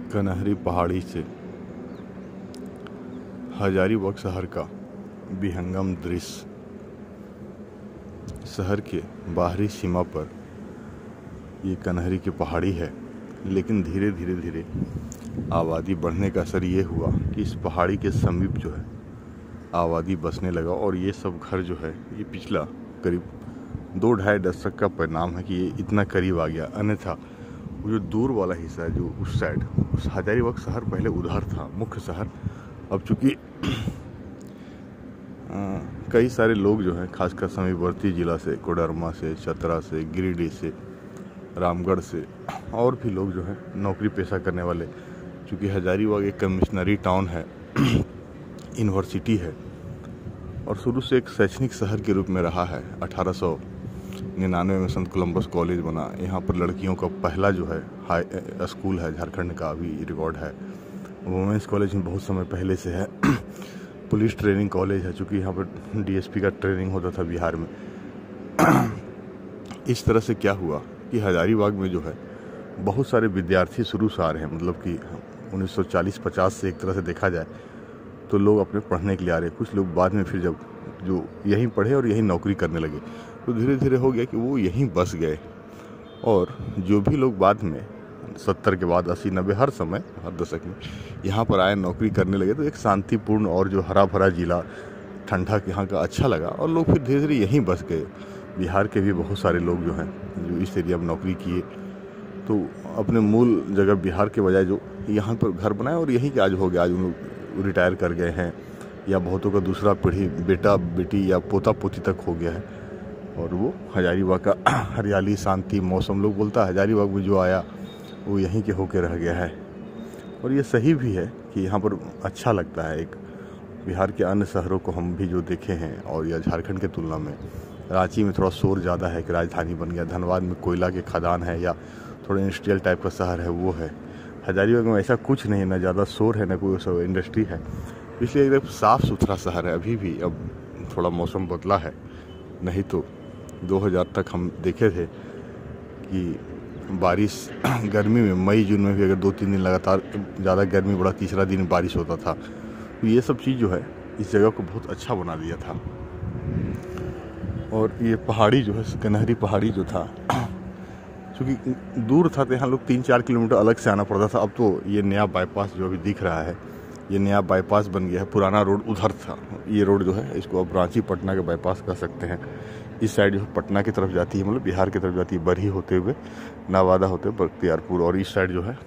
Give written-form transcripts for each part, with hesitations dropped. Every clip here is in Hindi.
कन्हरी पहाड़ी से हजारीबाग शहर का विहंगम दृश्य। शहर के बाहरी सीमा पर ये कन्हरी की पहाड़ी है, लेकिन धीरे धीरे आबादी बढ़ने का असर ये हुआ कि इस पहाड़ी के समीप जो है आबादी बसने लगा और ये सब घर जो है ये पिछला करीब 2-2.5 दशक का परिणाम है कि ये इतना करीब आ गया। अन्यथा वो जो दूर वाला हिस्सा है, जो उस साइड, उस हजारीबाग शहर पहले उधर था मुख्य शहर। अब चूँकि कई सारे लोग जो हैं खासकर समीपवर्ती जिला से, कोडरमा से, चतरा से, गिरिडीह से, रामगढ़ से और भी लोग जो हैं नौकरी पेशा करने वाले, चूँकि हजारीबाग एक कमिश्नरी टाउन है, यूनिवर्सिटी है और शुरू से एक शैक्षणिक शहर के रूप में रहा है। 1899 में संत कोलंबस कॉलेज बना। यहाँ पर लड़कियों का पहला जो है हाई स्कूल है, झारखंड का अभी रिकॉर्ड है। वुमेंस कॉलेज में बहुत समय पहले से है। पुलिस ट्रेनिंग कॉलेज है, चूँकि यहाँ पर डीएसपी का ट्रेनिंग होता था बिहार में। इस तरह से क्या हुआ कि हजारीबाग में जो है बहुत सारे विद्यार्थी शुरू से आ रहे हैं, मतलब कि 1940-50 से एक तरह से देखा जाए तो लोग अपने पढ़ने के लिए आ रहे हैं। कुछ लोग बाद में फिर जब जो यहीं पढ़े और यहीं नौकरी करने लगे तो धीरे धीरे हो गया कि वो यहीं बस गए। और जो भी लोग बाद में 70 के बाद 80-90 हर समय हर दशक में यहाँ पर आए नौकरी करने लगे तो एक शांतिपूर्ण और जो हरा भरा जिला, ठंडा यहाँ का अच्छा लगा और लोग फिर धीरे धीरे यहीं बस गए। बिहार के भी बहुत सारे लोग जो हैं जो इस एरिया में नौकरी किए तो अपने मूल जगह बिहार के बजाय जो यहाँ पर घर बनाए और यहीं के आज हो गया। आज उन लोग रिटायर कर गए हैं या बहुतों का दूसरा पीढ़ी, बेटा बेटी या पोता पोती तक हो गया है और वो हजारीबाग का हरियाली, शांति, मौसम, लोग बोलता है हजारीबाग में जो आया वो यहीं के होके रह गया है। और ये सही भी है कि यहाँ पर अच्छा लगता है। एक बिहार के अन्य शहरों को हम भी जो देखे हैं और या झारखंड के तुलना में रांची में थोड़ा शोर ज़्यादा है कि राजधानी बन गया, धनबाद में कोयला के खदान है या थोड़ा इंडस्ट्रियल टाइप का शहर है वो है। हजारीबाग में ऐसा कुछ नहीं है, ना ज़्यादा शोर है, ना कोई सब इंडस्ट्री है, इसलिए एकदम साफ़ सुथरा शहर है अभी भी। अब थोड़ा मौसम बदला है, नहीं तो 2000 तक हम देखे थे कि बारिश गर्मी में मई जून में भी अगर 2-3 दिन लगातार ज़्यादा गर्मी बढ़ा, तीसरा दिन बारिश होता था। तो ये सब चीज़ जो है इस जगह को बहुत अच्छा बना दिया था। और ये पहाड़ी जो है, कन्हरी पहाड़ी जो था, क्योंकि दूर था तो यहाँ लोग 3-4 किलोमीटर अलग से आना पड़ता था। अब तो ये नया बाईपास जो अभी दिख रहा है, ये नया बाईपास बन गया है। पुराना रोड उधर था, ये रोड जो है इसको अब रांची पटना के बाईपास कह सकते हैं। इस साइड जो है पटना की तरफ जाती है, मतलब बिहार की तरफ जाती है, बरही होते हुए, नवादा होते हुए बख्तियारपुर, और इस साइड जो है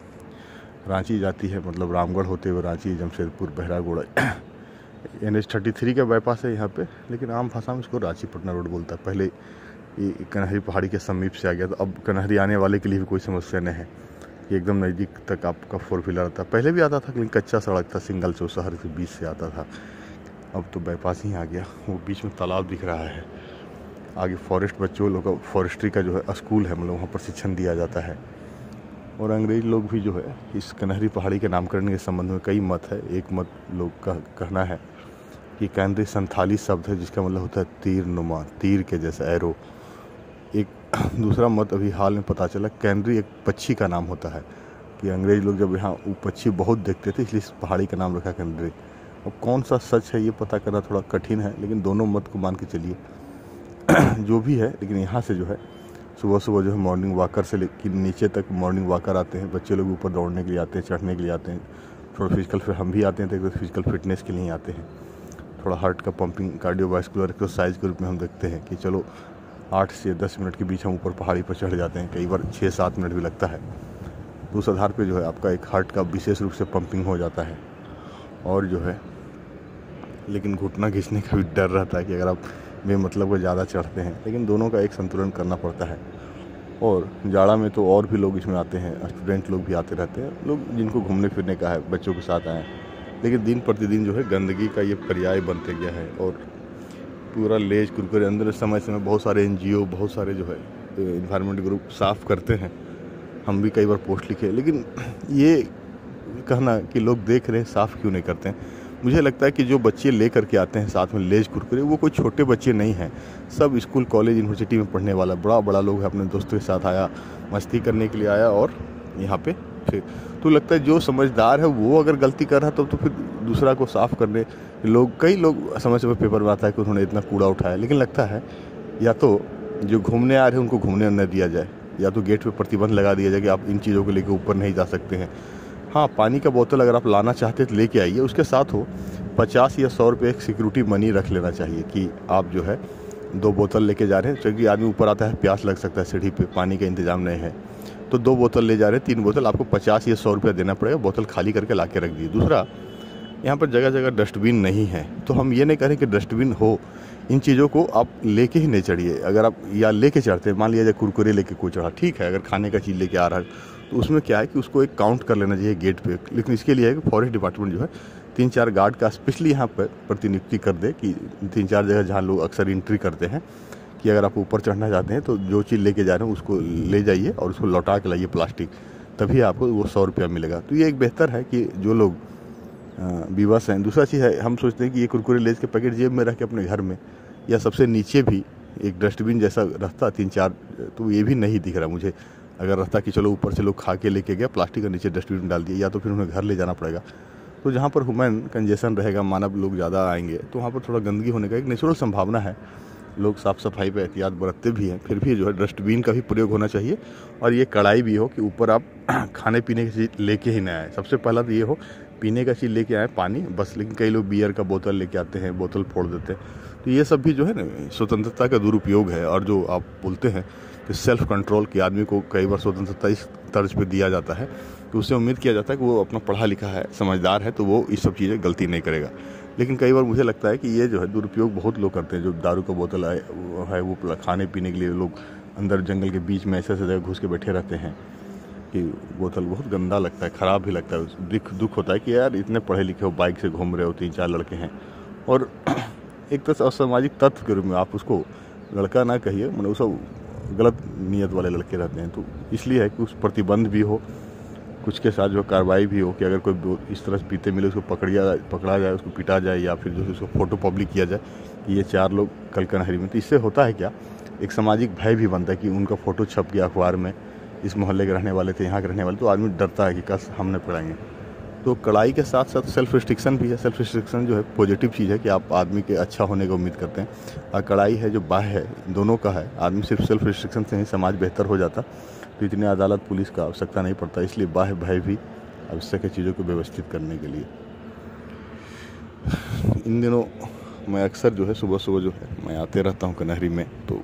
रांची जाती है, मतलब रामगढ़ होते हुए रांची, जमशेदपुर, बहरागोड़ा। NH-33 का बाईपास है यहाँ पे, लेकिन आम भाषा में इसको रांची पटना रोड बोलता है। पहले ये कन्हरी पहाड़ी के समीप से आ गया, तो अब कन्हरी आने वाले के लिए भी कोई समस्या नहीं है कि एकदम नज़दीक तक आपका 4 व्हीलर आता। पहले भी आता था लेकिन कच्चा सड़क था, सिंगल से शहर के बीच से आता था। अब तो बाईपास ही आ गया। वो बीच में तालाब दिख रहा है, आगे फॉरेस्ट, बच्चों लोग का फॉरेस्ट्री का जो है स्कूल है, मतलब वहाँ प्रशिक्षण दिया जाता है। और अंग्रेज लोग भी जो है इस कन्हरी पहाड़ी के नामकरण के संबंध में कई मत है। एक मत लोग का कहना है कि कैनरी संथाली शब्द है जिसका मतलब होता है तीर नुमा, तीर के जैसा, एरो। एक दूसरा मत अभी हाल में पता चला, कैनरी एक पक्षी का नाम होता है कि अंग्रेज लोग जब यहाँ वो पक्षी बहुत देखते थे इसलिए इस पहाड़ी का नाम रखा कैनरी। अब कौन सा सच है ये पता करना थोड़ा कठिन है, लेकिन दोनों मत को मान के चलिए जो भी है। लेकिन यहाँ से जो है सुबह सुबह जो है मॉर्निंग वॉकर से लेकर नीचे तक मॉर्निंग वॉकर आते हैं। बच्चे लोग ऊपर दौड़ने के लिए आते हैं, चढ़ने के लिए आते हैं, थोड़ा फिजिकल, फिर हम भी आते हैं तो फिजिकल फिटनेस के लिए आते हैं। थोड़ा हार्ट का पंपिंग, कार्डियोवास्कुलर एक्सरसाइज के रूप में हम देखते हैं कि चलो 8 से 10 मिनट के बीच हम ऊपर पहाड़ी पर चढ़ जाते हैं। कई बार 6-7 मिनट भी लगता है। तो उस आधार पे जो है आपका एक हार्ट का विशेष रूप से पंपिंग हो जाता है। और जो है लेकिन घुटना घिसने का भी डर रहता है कि अगर आप बेमतलब को ज़्यादा चढ़ते हैं, लेकिन दोनों का एक संतुलन करना पड़ता है। और जाड़ा में तो और भी लोग इसमें आते हैं, स्टूडेंट लोग भी आते रहते हैं, लोग जिनको घूमने फिरने का है, बच्चों के साथ आए। लेकिन दिन प्रतिदिन जो है गंदगी का ये पर्याय बनते गया है और पूरा लेज कुरकुरे अंदर समय समय बहुत सारे NGO, बहुत सारे जो है इन्वायरमेंट ग्रुप साफ़ करते हैं। हम भी कई बार पोस्ट लिखे, लेकिन ये कहना कि लोग देख रहे हैं साफ़ क्यों नहीं करते हैं। मुझे लगता है कि जो बच्चे ले करके आते हैं साथ में लेज कुरकुरे, वो कोई छोटे बच्चे नहीं हैं, सब स्कूल, कॉलेज, यूनिवर्सिटी में पढ़ने वाला बड़ा लोग है। अपने दोस्तों के साथ आया, मस्ती करने के लिए आया और यहाँ पे फिर तो लगता है जो समझदार है वो अगर गलती कर रहा है तो फिर दूसरा को साफ करने कई लोग समय समय पेपर में आता है कि उन्होंने इतना कूड़ा उठाया, लेकिन लगता है या तो जो घूमने आ रहे हैं उनको घूमने न दिया जाए, या तो गेट पे प्रतिबंध लगा दिया जाए कि आप इन चीज़ों को लेकर ऊपर नहीं जा सकते हैं। हाँ, पानी का बोतल अगर आप लाना चाहते हैं तो लेके आइए, उसके साथ हो 50 या 100 रुपये एक सिक्योरिटी मनी रख लेना चाहिए कि आप जो है 2 बोतल लेके जा रहे हैं, क्योंकि आदमी ऊपर आता है प्यास लग सकता है, सीढ़ी पे पानी का इंतजाम नहीं है, तो 2 बोतल ले जा रहे हैं, 3 बोतल आपको 50 या 100 रुपया देना पड़ेगा, बोतल खाली करके ला के रख दिए। दूसरा, यहाँ पर जगह जगह डस्टबिन नहीं है, तो हम ये नहीं करें कि डस्टबिन हो, इन चीज़ों को आप लेके ही नहीं चढ़िए। अगर आप या लेके चढ़ते हैं, मान लिया जाए कुरकुरे लेके कोई चढ़ा, ठीक है, अगर खाने का चीज़ लेके आ रहा है तो उसमें क्या है कि उसको एक काउंट कर लेना चाहिए गेट पे। लेकिन इसके लिए है कि फॉरेस्ट डिपार्टमेंट जो है 3-4 गार्ड का स्पेशली यहाँ पर प्रतिनियुक्ति कर दे कि 3-4 जगह जहाँ लोग अक्सर एंट्री करते हैं कि अगर आप ऊपर चढ़ना चाहते हैं तो जो चीज़ लेके जा रहे हैं उसको ले जाइए और उसको लौटा के लाइए प्लास्टिक, तभी आपको वो 100 रुपया मिलेगा। तो ये एक बेहतर है कि जो लोग विवश हैं। दूसरा चीज़ है, हम सोचते हैं कि ये कुरकुरे लेज के पैकेट जेब में रख के अपने घर में या सबसे नीचे भी एक डस्टबिन जैसा रहता 3-4, तो ये भी नहीं दिख रहा मुझे। अगर रहता कि चलो ऊपर से लोग खा के लेके गया, प्लास्टिक के नीचे डस्टबिन डाल दिया, या तो फिर उन्हें घर ले जाना पड़ेगा। तो जहाँ पर ह्यूमन कंजेशन रहेगा, मानव लोग ज़्यादा आएंगे, तो वहाँ पर थोड़ा गंदगी होने का एक नेचुरल संभावना है। लोग साफ़ सफाई पे एहतियात बरतते भी हैं, फिर भी जो है डस्टबिन का भी प्रयोग होना चाहिए। और ये कढ़ाई भी हो कि ऊपर आप खाने पीने की चीज़ लेके ही ना आए। सबसे पहला तो ये हो, पीने का चीज़ लेके आए पानी बस, लेकिन कई लोग बियर का बोतल लेके आते हैं, बोतल फोड़ देते हैं, तो ये सब भी जो है ना स्वतंत्रता का दुरुपयोग है। और जो आप बोलते हैं कि सेल्फ कंट्रोल कि आदमी को कई बार स्वतंत्रता इस तर्ज पे दिया जाता है, तो उससे उम्मीद किया जाता है कि वो अपना पढ़ा लिखा है, समझदार है, तो वो इस सब चीज़ें गलती नहीं करेगा। लेकिन कई बार मुझे लगता है कि ये जो है दुरुपयोग बहुत लोग करते हैं। जो दारू का बोतल है वो खाने पीने के लिए लोग अंदर जंगल के बीच में ऐसे जगह घुस के बैठे रहते हैं कि बोतल बहुत गंदा लगता है, ख़राब भी लगता है। दुख होता है कि यार इतने पढ़े लिखे हो, बाइक से घूम रहे हो, 3-4 लड़के हैं, और एक तो असामाजिक तत्व के रूप में आप उसको लड़का ना कहिए, मतलब वो सब गलत नीयत वाले लड़के रहते हैं। तो इसलिए है कि उस प्रतिबंध भी हो, कुछ के साथ जो कार्रवाई भी हो कि अगर कोई इस तरह से पीते मिले उसको पकड़ा जाए, उसको पीटा जाए, या फिर जो उसको फ़ोटो पब्लिक किया जाए कि ये 4 लोग कल कनहरी में। तो इससे होता है क्या, एक सामाजिक भय भी बनता है कि उनका फ़ोटो छप गया अखबार में, इस मोहल्ले के रहने वाले थे, यहाँ के रहने वाले, तो आदमी डरता है कि कल हमने पढ़ाएंगे। तो कड़ाई के साथ साथ सेल्फ रिस्ट्रिक्शन भी है। सेल्फ रिस्ट्रिक्शन जो है पॉजिटिव चीज़ है कि आप आदमी के अच्छा होने की उम्मीद करते हैं, और कड़ाई है जो बाह्य है, दोनों का है। आदमी सिर्फ सेल्फ रिस्ट्रिक्शन से ही समाज बेहतर हो जाता, तो इतनी अदालत पुलिस का आवश्यकता नहीं पड़ता। इसलिए बाह्य भय भी आवश्यक है चीज़ों को व्यवस्थित करने के लिए। इन दिनों मैं अक्सर जो है सुबह सुबह जो है मैं आते रहता हूँ कनहरी में, तो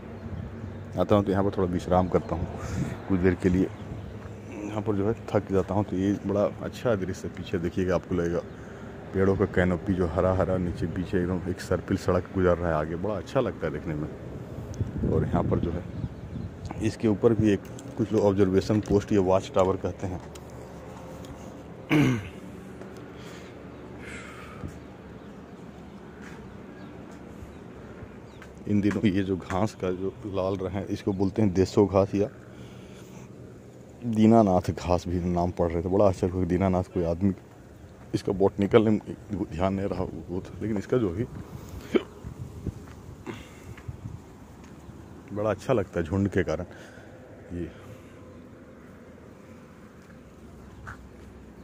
आता हूँ तो यहाँ पर थोड़ा विश्राम करता हूँ कुछ देर के लिए। यहाँ पर जो है थक जाता हूँ, तो ये बड़ा अच्छा दृश्य पीछे देखिएगा, आपको लगेगा पेड़ों का कैनोपी जो हरा हरा, नीचे पीछे एकदम एक सर्पिल सड़क गुजर रहा है आगे, बड़ा अच्छा लगता है देखने में। और यहाँ पर जो है इसके ऊपर भी एक कुछ लोग ऑब्जर्वेशन पोस्ट या वॉच टावर कहते हैं। इन दिनों ये जो घास का जो लाल रहे हैं इसको बोलते हैं देसो घास या दीनानाथ घास भी नाम पढ़ रहे थे। बड़ा अच्छा, कोई दीनानाथ कोई आदमी, इसका बॉटनिकल में ध्यान नहीं रहा वो था, लेकिन इसका जो भी बड़ा अच्छा लगता है झुंड के कारण।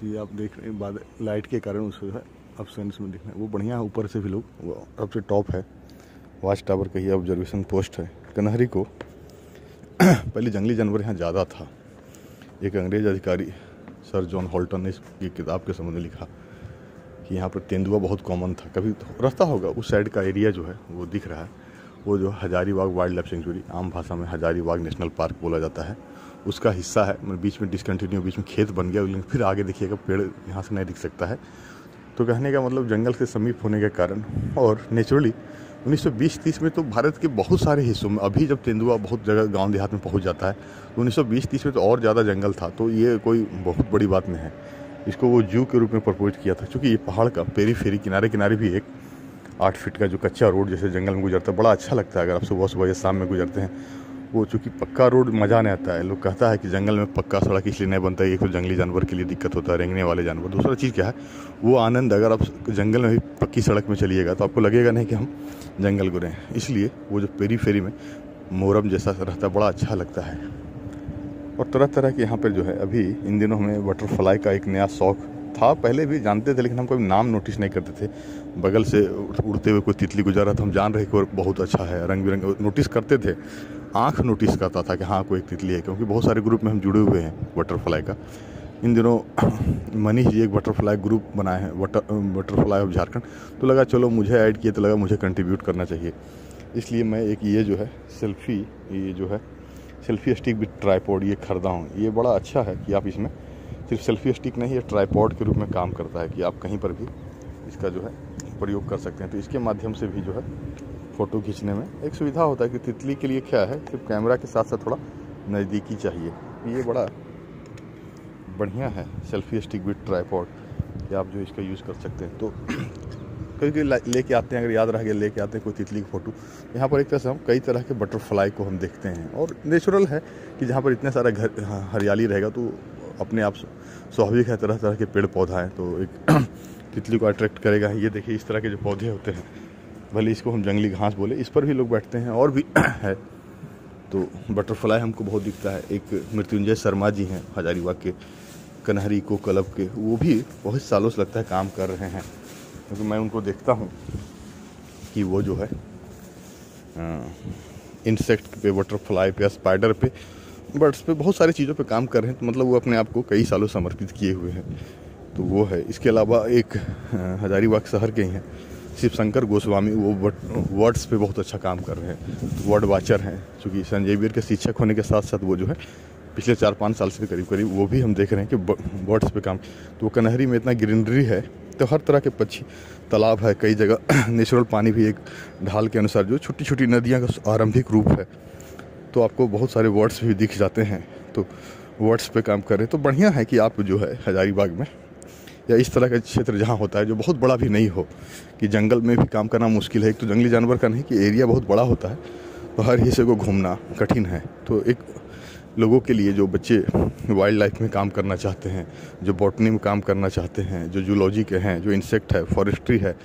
ये आप देख रहे हैं बाद लाइट के कारण उसको है अब्सेंस में दिखना है, वो बढ़िया है। ऊपर से भी लोग, वो सबसे टॉप है, वॉच टावर कहिए, ऑब्जर्वेशन पोस्ट है कनहरी को। पहले जंगली जानवर यहाँ ज़्यादा था। एक अंग्रेज अधिकारी सर जॉन हॉल्टन ने इसकी किताब के संबंध में लिखा कि यहाँ पर तेंदुआ बहुत कॉमन था। कभी रास्ता होगा उस साइड का एरिया जो है वो दिख रहा है, वो जो हजारीबाग वाइल्ड लाइफ सेंचुरी, आम भाषा में हजारीबाग नेशनल पार्क बोला जाता है, उसका हिस्सा है। मैं बीच में डिसकंटिन्यू, बीच में खेत बन गया, लेकिन फिर आगे देखिएगा पेड़ यहाँ से नहीं दिख सकता है। तो कहने का मतलब जंगल से समीप होने के कारण, और नेचुरली 1920-30 में तो भारत के बहुत सारे हिस्सों में, अभी जब तेंदुआ बहुत जगह गांव देहात में पहुंच जाता है, तो 1920-30 में तो और ज़्यादा जंगल था। तो ये कोई बहुत बड़ी बात नहीं है। इसको वो जू के रूप में प्रपोज किया था, क्योंकि ये पहाड़ का पेरीफेरी किनारे किनारे भी एक 8 फीट का जो कच्चा रोड जैसे जंगल में गुजरता है, बड़ा अच्छा लगता है। अगर आप सुबह सुबह या शाम में गुजरते हैं, वो चूँकि पक्का रोड मज़ा नहीं आता है। लोग कहता है कि जंगल में पक्का सड़क इसलिए नहीं बनता है, एक तो जंगली जानवर के लिए दिक्कत होता है, रेंगने वाले जानवर। दूसरा चीज़ क्या है, वो आनंद, अगर आप जंगल में भी पक्की सड़क में चलिएगा तो आपको लगेगा नहीं कि हम जंगल गुरे हैं। इसलिए वो जो पेरी फेरी में मोरम जैसा रहता है, बड़ा अच्छा लगता है। और तरह तरह के यहाँ पर जो है अभी इन दिनों हमें बटरफ्लाई का एक नया शौक था, पहले भी जानते थे लेकिन हम कभी नाम नोटिस नहीं करते थे। बगल से उड़ते हुए कोई तितली गुजर रहा था, हम जान रहे कि वो बहुत अच्छा है, रंग बिरंग नोटिस करते थे, आँख नोटिस करता था कि हाँ कोई एक तितली है, क्योंकि बहुत सारे ग्रुप में हम जुड़े हुए हैं बटरफ्लाई का। इन दिनों मनीष जी एक बटरफ्लाई ग्रुप बनाए हैं, बटरफ्लाई ऑफ झारखंड, तो लगा चलो मुझे ऐड किए तो लगा मुझे कंट्रीब्यूट करना चाहिए, इसलिए मैं एक ये जो है सेल्फी स्टिक विद ट्राईपॉड ये खरीदा हूँ। ये बड़ा अच्छा है कि आप इसमें सिर्फ सेल्फी स्टिक नहीं, ये ट्राईपॉड के रूप में काम करता है कि आप कहीं पर भी इसका जो है प्रयोग कर सकते हैं। तो इसके माध्यम से भी जो है फ़ोटो खींचने में एक सुविधा होता है कि तितली के लिए क्या है, सिर्फ कैमरा के साथ साथ थोड़ा नज़दीकी चाहिए। ये बड़ा बढ़िया है सेल्फी स्टिक विद ट्राईपॉड कि आप जो इसका यूज़ कर सकते हैं। तो कभी लेके आते हैं, अगर याद रह गया लेके आते हैं कोई तितली की फ़ोटो। यहाँ पर एक तरह से हम कई तरह के बटरफ्लाई को हम देखते हैं, और नेचुरल है कि जहाँ पर इतने सारा घर हरियाली रहेगा तो अपने आप स्वाभाविक है, तरह तरह के पेड़ पौधा हैं तो एक तितली को अट्रैक्ट करेगा। ये देखिए इस तरह के जो पौधे होते हैं, भले इसको हम जंगली घास बोले, इस पर भी लोग बैठते हैं और भी है। तो बटरफ्लाई हमको बहुत दिखता है। एक मृत्युंजय शर्मा जी हैं हजारीबाग के, कन्हरी को क्लब के, वो भी बहुत सालों से लगता है काम कर रहे हैं, क्योंकि मैं उनको देखता हूँ कि वो जो है इंसेक्ट पे, बटरफ्लाई पे, स्पाइडर पे, बर्ड्स पे, बहुत सारी चीज़ों पे काम कर रहे हैं। तो मतलब वो अपने आप को कई सालों समर्पित किए हुए हैं, तो वो है। इसके अलावा एक हजारीबाग शहर के ही हैं शिव शंकर गोस्वामी, वो वर्ड्स पे बहुत अच्छा काम कर रहे हैं, वर्ड वाचर हैं। चूँकि संजय वीर के शिक्षक होने के साथ साथ वो जो है पिछले 4-5 साल से करीब वो भी हम देख रहे हैं कि वर्ड्स पे काम। तो वो कन्हरी में इतना ग्रीनरी है, तो हर तरह के पक्षी, तालाब है, कई जगह नेचुरल पानी भी एक ढाल के अनुसार जो छोटी छोटी नदियाँ का आरंभिक रूप है, तो आपको बहुत सारे वर्ड्स भी दिख जाते हैं। तो वर्ड्स पे काम कर रहे हैं, तो बढ़िया है कि आप जो है हजारीबाग में या इस तरह का क्षेत्र जहाँ होता है जो बहुत बड़ा भी नहीं हो, कि जंगल में भी काम करना मुश्किल है। एक तो जंगली जानवर का नहीं कि एरिया बहुत बड़ा होता है, तो हर हिस्से को घूमना कठिन है। तो एक लोगों के लिए जो बच्चे वाइल्ड लाइफ में काम करना चाहते हैं, जो बॉटनी में काम करना चाहते हैं, जो जूलॉजी के हैं, जो इंसेक्ट है, फॉरेस्ट्री है,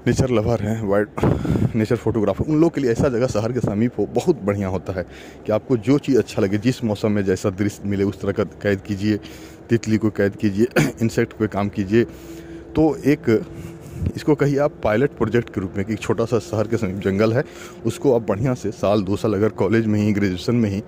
नेचर लवर हैं, वाइल्ड नेचर फोटोग्राफर, उन लोगों के लिए ऐसा जगह शहर के समीप हो बहुत बढ़िया होता है कि आपको जो चीज़ अच्छा लगे, जिस मौसम में जैसा दृश्य मिले उस तरह का कैद कीजिए, तितली को कैद कीजिए, इंसेक्ट पे काम कीजिए। तो एक इसको कहिए आप पायलट प्रोजेक्ट के रूप में कि एक छोटा सा शहर के समीप जंगल है, उसको आप बढ़िया से 1-2 साल अगर कॉलेज में ही, ग्रेजुएशन में ही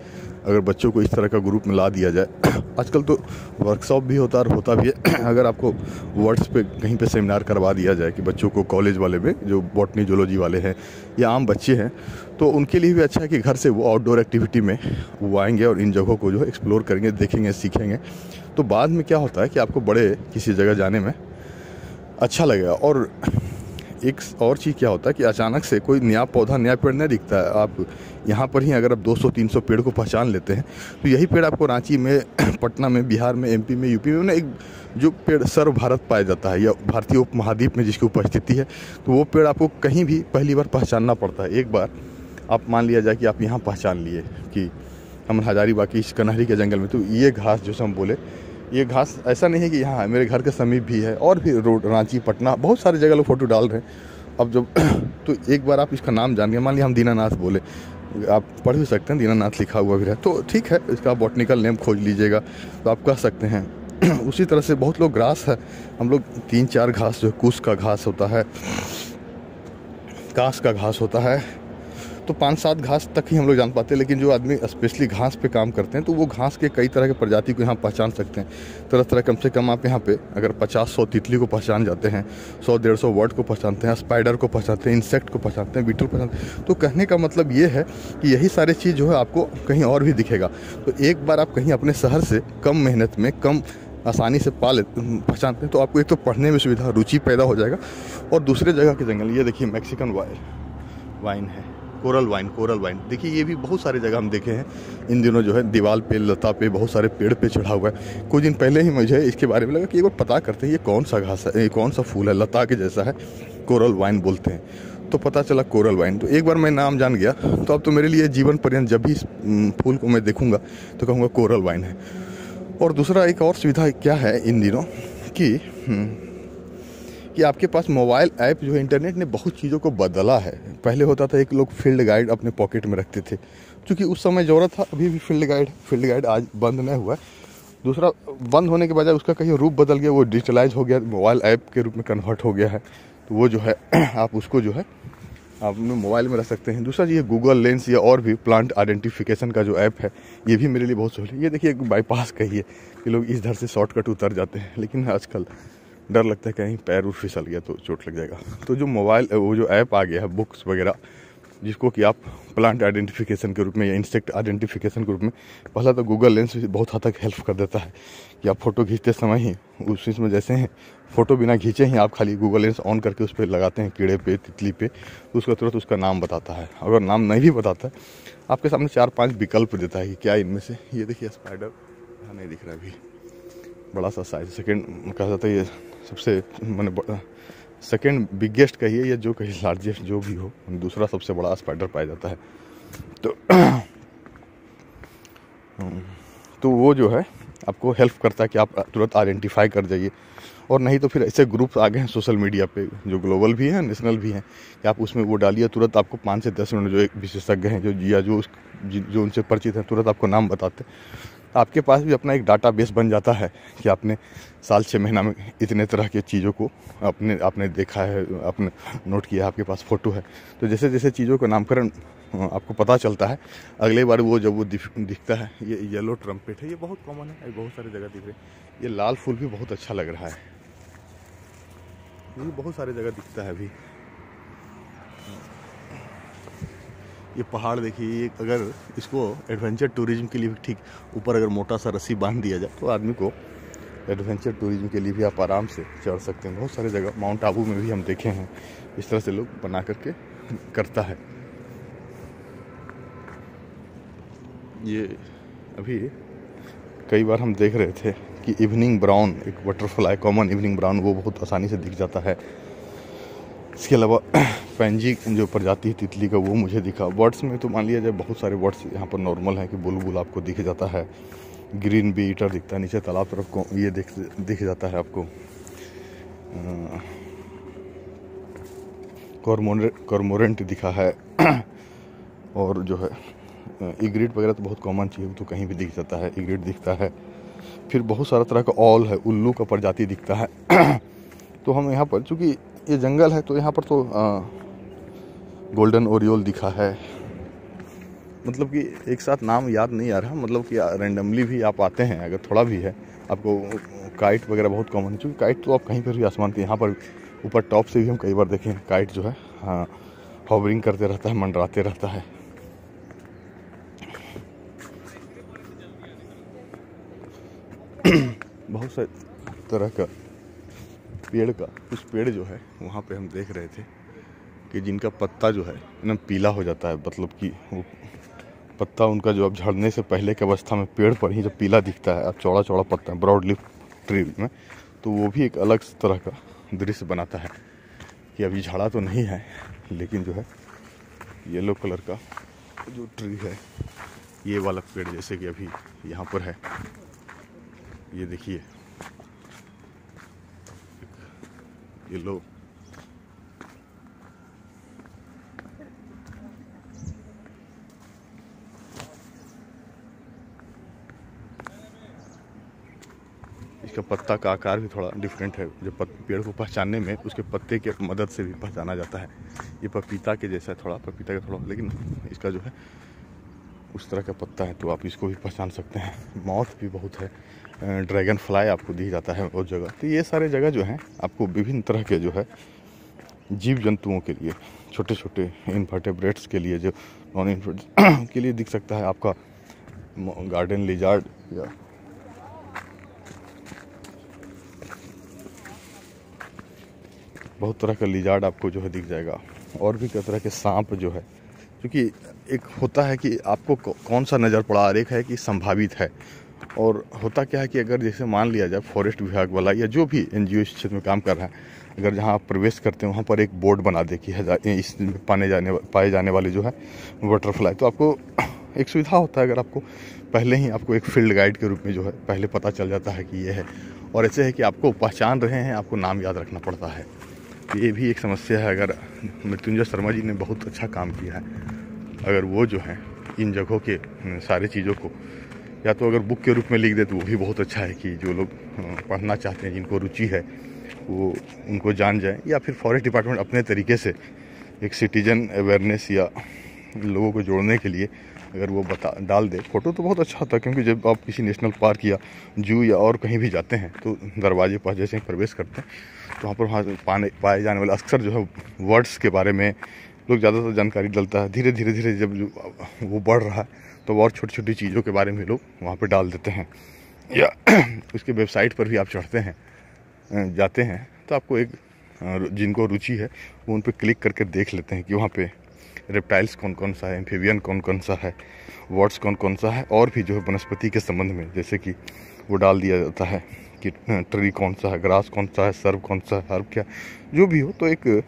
अगर बच्चों को इस तरह का ग्रुप में ला दिया जाए। आजकल तो वर्कशॉप भी होता भी है। अगर आपको वर्ड्स पे कहीं पे सेमिनार करवा दिया जाए कि बच्चों को कॉलेज वाले में, जो बॉटनी जूलॉजी वाले हैं या आम बच्चे हैं, तो उनके लिए भी अच्छा है कि घर से वो आउटडोर एक्टिविटी में वो आएंगे और इन जगहों को जो है एक्सप्लोर करेंगे, देखेंगे, सीखेंगे। तो बाद में क्या होता है कि आपको बड़े किसी जगह जाने में अच्छा लगेगा। और एक और चीज़ क्या होता है कि अचानक से कोई नया पौधा, नया पेड़ नहीं दिखता है। आप यहाँ पर ही अगर आप 200-300 पेड़ को पहचान लेते हैं, तो यही पेड़ आपको रांची में, पटना में, बिहार में, एमपी में, यूपी में एक जो पेड़ सर्व भारत पाया जाता है या भारतीय उपमहाद्वीप में जिसकी उपस्थिति है, तो वो पेड़ आपको कहीं भी पहली बार पहचानना पड़ता है। एक बार आप मान लिया जाए कि आप यहाँ पहचान लिए कि हम हजारीबाग की इस कन्हरी के जंगल में, तो ये घास जो हम बोले, ये घास ऐसा नहीं है कि यहाँ है, मेरे घर के समीप भी है, और भी रोड, रांची, पटना, बहुत सारी जगह लोग फोटो डाल रहे हैं। अब जब तो एक बार आप इसका नाम जान गए, मान लिया हम दीनानाथ बोले, आप पढ़ भी सकते हैं, दीनानाथ लिखा हुआ भी है, तो ठीक है, इसका बॉटनिकल नेम खोज लीजिएगा तो आप कह सकते हैं। उसी तरह से बहुत लोग ग्रास है, हम लोग 3-4 घास, जो कुश का घास होता है, कास का घास होता है, तो 5-7 घास तक ही हम लोग जान पाते हैं। लेकिन जो आदमी स्पेशली घास पे काम करते हैं, तो वो घास के कई तरह के प्रजाति को यहाँ पहचान सकते हैं। तरह तरह, कम से कम आप यहाँ पे अगर 50-100 तितली को पहचान जाते हैं, 100-150 वर्ड को पहचानते हैं, स्पाइडर को पहचानते हैं, इंसेक्ट को पहचानते हैं, बीटल पहचानते हैं, तो कहने का मतलब ये है कि यही सारी चीज़ जो है आपको कहीं और भी दिखेगा। तो एक बार आप कहीं अपने शहर से कम मेहनत में, कम आसानी से पहचानते हैं, तो आपको एक तो पढ़ने में सुविधा, रुचि पैदा हो जाएगा। और दूसरे जगह के जंगल, ये देखिए मैक्सिकन वाइन है, कोरल वाइन देखिए, ये भी बहुत सारी जगह हम देखे हैं। इन दिनों जो है दीवार पे, लता पे, बहुत सारे पेड़ पे चढ़ा हुआ है। कुछ दिन पहले ही मुझे इसके बारे में लगा कि एक बार पता करते हैं ये कौन सा घास है, ये कौन सा फूल है, लता के जैसा है, कोरल वाइन बोलते हैं। तो पता चला कोरल वाइन। तो एक बार मैं नाम जान गया, तो अब तो मेरे लिए जीवन पर्यंत जब भी इस फूल को मैं देखूंगा तो कहूँगा कोरल वाइन है। और दूसरा एक और सुविधा क्या है इन दिनों कि कि आपके पास मोबाइल ऐप जो है, इंटरनेट ने बहुत चीज़ों को बदला है। पहले होता था एक लोग फील्ड गाइड अपने पॉकेट में रखते थे, क्योंकि उस समय ज़रूरत था। अभी भी फील्ड गाइड आज बंद नहीं हुआ है। दूसरा, बंद होने के बजाय उसका कहीं रूप बदल गया, वो डिजिटलाइज हो गया, मोबाइल ऐप के रूप में कन्वर्ट हो गया है। तो वो जो है आप उसको जो है आप अपने मोबाइल में रख सकते हैं। दूसरा ये गूगल लेंस या और भी प्लांट आइडेंटिफिकेशन का जो ऐप है, ये भी मेरे लिए बहुत सहूलियत। ये देखिए बाईपास कहिए कि लोग इस धर से शॉर्टकट उतर जाते हैं, लेकिन आजकल डर लगता है कहीं पैर उर फिसल गया तो चोट लग जाएगा। तो जो मोबाइल वो जो ऐप आ गया है बुक्स वगैरह, जिसको कि आप प्लांट आइडेंटिफिकेशन के रूप में या इंसेक्ट आइडेंटिफिकेशन के रूप में, पहला तो गूगल लेंस बहुत हद तक हेल्प कर देता है कि आप फ़ोटो खींचते समय ही उस चीज़ में जैसे हैं फ़ोटो बिना खींचे ही आप खाली गूगल लेंस ऑन करके उस पर लगाते हैं कीड़े पे, तितली पे, तो उसका तुरंत उसका नाम बताता है। अगर नाम नहीं भी बताता है, आपके सामने 4-5 विकल्प देता है कि क्या इनमें से। ये देखिए स्पाइडर यहाँ नहीं दिख रहा अभी, बड़ा सा साइज, सेकेंड कहा जाता है ये सबसे मैंने सेकेंड बिगेस्ट कहिए या जो कहिए लार्जेस्ट जो भी हो, दूसरा सबसे बड़ा स्पाइडर पाया जाता है। तो वो जो है आपको हेल्प करता है कि आप तुरंत आइडेंटिफाई कर जाइए। और नहीं तो फिर ऐसे ग्रुप्स आ गए हैं सोशल मीडिया पे, जो ग्लोबल भी हैं नेशनल भी हैं, कि आप उसमें वो डालिए, तुरंत आपको 5 से 10 मिनट जो एक विशेषज्ञ हैं जो उनसे परिचित हैं, तुरंत आपको नाम बताते हैं। आपके पास भी अपना एक डाटाबेस बन जाता है कि आपने साल 6 महीना में इतने तरह की चीज़ों को आपने देखा है, आपने नोट किया, आपके पास फ़ोटो है। तो जैसे जैसे चीज़ों का नामकरण आपको पता चलता है, अगले बार वो जब वो दिखता है। ये येलो ट्रम्पेट है, ये बहुत कॉमन है, बहुत सारी जगह दिख रही है। ये लाल फूल भी बहुत अच्छा लग रहा है, ये बहुत सारी जगह दिखता है अभी। ये पहाड़ देखिए, अगर इसको एडवेंचर टूरिज्म के लिए भी ठीक ऊपर अगर मोटा सा रस्सी बांध दिया जाए तो आदमी को एडवेंचर टूरिज्म के लिए भी आप आराम से चढ़ सकते हैं। बहुत सारी जगह माउंट आबू में भी हम देखे हैं इस तरह से लोग बना करके करता है। ये अभी कई बार हम देख रहे थे कि इवनिंग ब्राउन, एक बटरफ्लाई कॉमन इवनिंग ब्राउन, वो बहुत आसानी से दिख जाता है। इसके अलावा पैंजी जो प्रजाति है तितली का, वो मुझे दिखा। बर्ड्स में तो मान लिया जाए बहुत सारे बर्ड्स यहाँ पर नॉर्मल हैं कि बुलबुल आपको दिख जाता है, ग्रीन बी ईटर दिखता है, नीचे तालाब तरफ को ये दिख जाता है आपको। कॉर्मोरेंट दिखा है और जो है इग्रिड वगैरह तो बहुत कॉमन चीज़ है, तो कहीं भी दिख जाता है, इग्रिड दिखता है। फिर बहुत सारा तरह का ऑल है, उल्लू का प्रजाति दिखता है। तो हम यहाँ पर, चूँकि ये जंगल है तो यहाँ पर तो गोल्डन ओरियोल दिखा है। मतलब कि एक साथ नाम याद नहीं आ रहा, मतलब कि रैंडमली भी आप आते हैं, अगर थोड़ा भी है आपको। काइट वगैरह बहुत कॉमन है, क्योंकि काइट तो आप कहीं पर भी आसमान के यहाँ पर ऊपर टॉप से भी हम कई बार देखे हैं। काइट जो है हाँ हॉवरिंग करते रहता है, मंडराते रहता है। बहुत से तरह का पेड़ का, कुछ पेड़ जो है वहाँ पे हम देख रहे थे कि जिनका पत्ता जो है एकदम पीला हो जाता है। मतलब कि वो पत्ता उनका जो अब झड़ने से पहले की अवस्था में पेड़ पर ही जब पीला दिखता है, अब चौड़ा चौड़ा पत्ता है ब्रॉड लीफ ट्री में, तो वो भी एक अलग तरह का दृश्य बनाता है कि अभी झड़ा तो नहीं है, लेकिन जो है येलो कलर का जो ट्री है, ये वाला पेड़ जैसे कि अभी यहाँ पर है, ये देखिए येलो। इसका पत्ता का आकार भी थोड़ा डिफरेंट है, जो पेड़ को पहचानने में उसके पत्ते के मदद से भी पहचाना जाता है। ये पपीता के जैसा है, थोड़ा पपीता का थोड़ा, लेकिन इसका जो है उस तरह का पत्ता है, तो आप इसको भी पहचान सकते हैं। मॉथ भी बहुत है, ड्रैगन फ्लाई आपको दिख जाता है बहुत जगह। तो ये सारे जगह जो हैं आपको विभिन्न तरह के जो है जीव जंतुओं के लिए, छोटे छोटे इनवर्टेब्रेट्स के लिए, जो नॉन इनवर्टेब्रेट्स के लिए दिख सकता है। आपका गार्डन लिजार्ड या बहुत तरह का लिजार्ड आपको जो है दिख जाएगा। और भी कई तरह के सांप जो है, क्योंकि एक होता है कि आपको कौन सा नज़र पड़ा, और एक है कि संभावित है। और होता क्या है कि अगर जैसे मान लिया जाए फॉरेस्ट विभाग वाला या जो भी एनजीओ इस क्षेत्र में काम कर रहा है, अगर जहाँ आप प्रवेश करते हैं वहाँ पर एक बोर्ड बना दे कि इस पाए जाने वाले जो है बटरफ्लाई, तो आपको एक सुविधा होता है। अगर आपको पहले ही आपको एक फील्ड गाइड के रूप में जो है पहले पता चल जाता है कि ये है, और ऐसे है कि आपको पहचान रहे हैं, आपको नाम याद रखना पड़ता है। तो ये भी एक समस्या है। अगर मृत्युंजय शर्मा जी ने बहुत अच्छा काम किया है, अगर वो जो है इन जगहों के सारे चीज़ों को या तो अगर बुक के रूप में लिख दे तो वो भी बहुत अच्छा है कि जो लोग पढ़ना चाहते हैं, जिनको रुचि है, वो उनको जान जाए। या फिर फॉरेस्ट डिपार्टमेंट अपने तरीके से एक सिटीजन अवेयरनेस या लोगों को जोड़ने के लिए अगर वो डाल दे फोटो तो बहुत अच्छा होता है। क्योंकि जब आप किसी नेशनल पार्क या जू या और कहीं भी जाते हैं तो दरवाजे पर जैसे ही प्रवेश करते हैं तो वहाँ पर पाए जाने वाले अक्सर जो है वर्ड्स के बारे में लोग ज़्यादातर जानकारी डलता है। धीरे धीरे जब वो बढ़ रहा है तो और छोटी छोटी चीज़ों के बारे में लोग वहाँ पर डाल देते हैं। या उसके वेबसाइट पर भी आप चढ़ते हैं, जाते हैं तो आपको एक जिनको रुचि है वो उन पर क्लिक करके देख लेते हैं कि वहाँ पे रेप्टाइल्स कौन कौन सा है, एम्फीबियन कौन कौन सा है, वर्ड्स कौन कौन सा है, और भी जो है वनस्पति के संबंध में जैसे कि वो डाल दिया जाता है कि ट्री कौन सा है, ग्रास कौन सा है, सर्व कौन सा है, हर्ब क्या जो भी हो। तो एक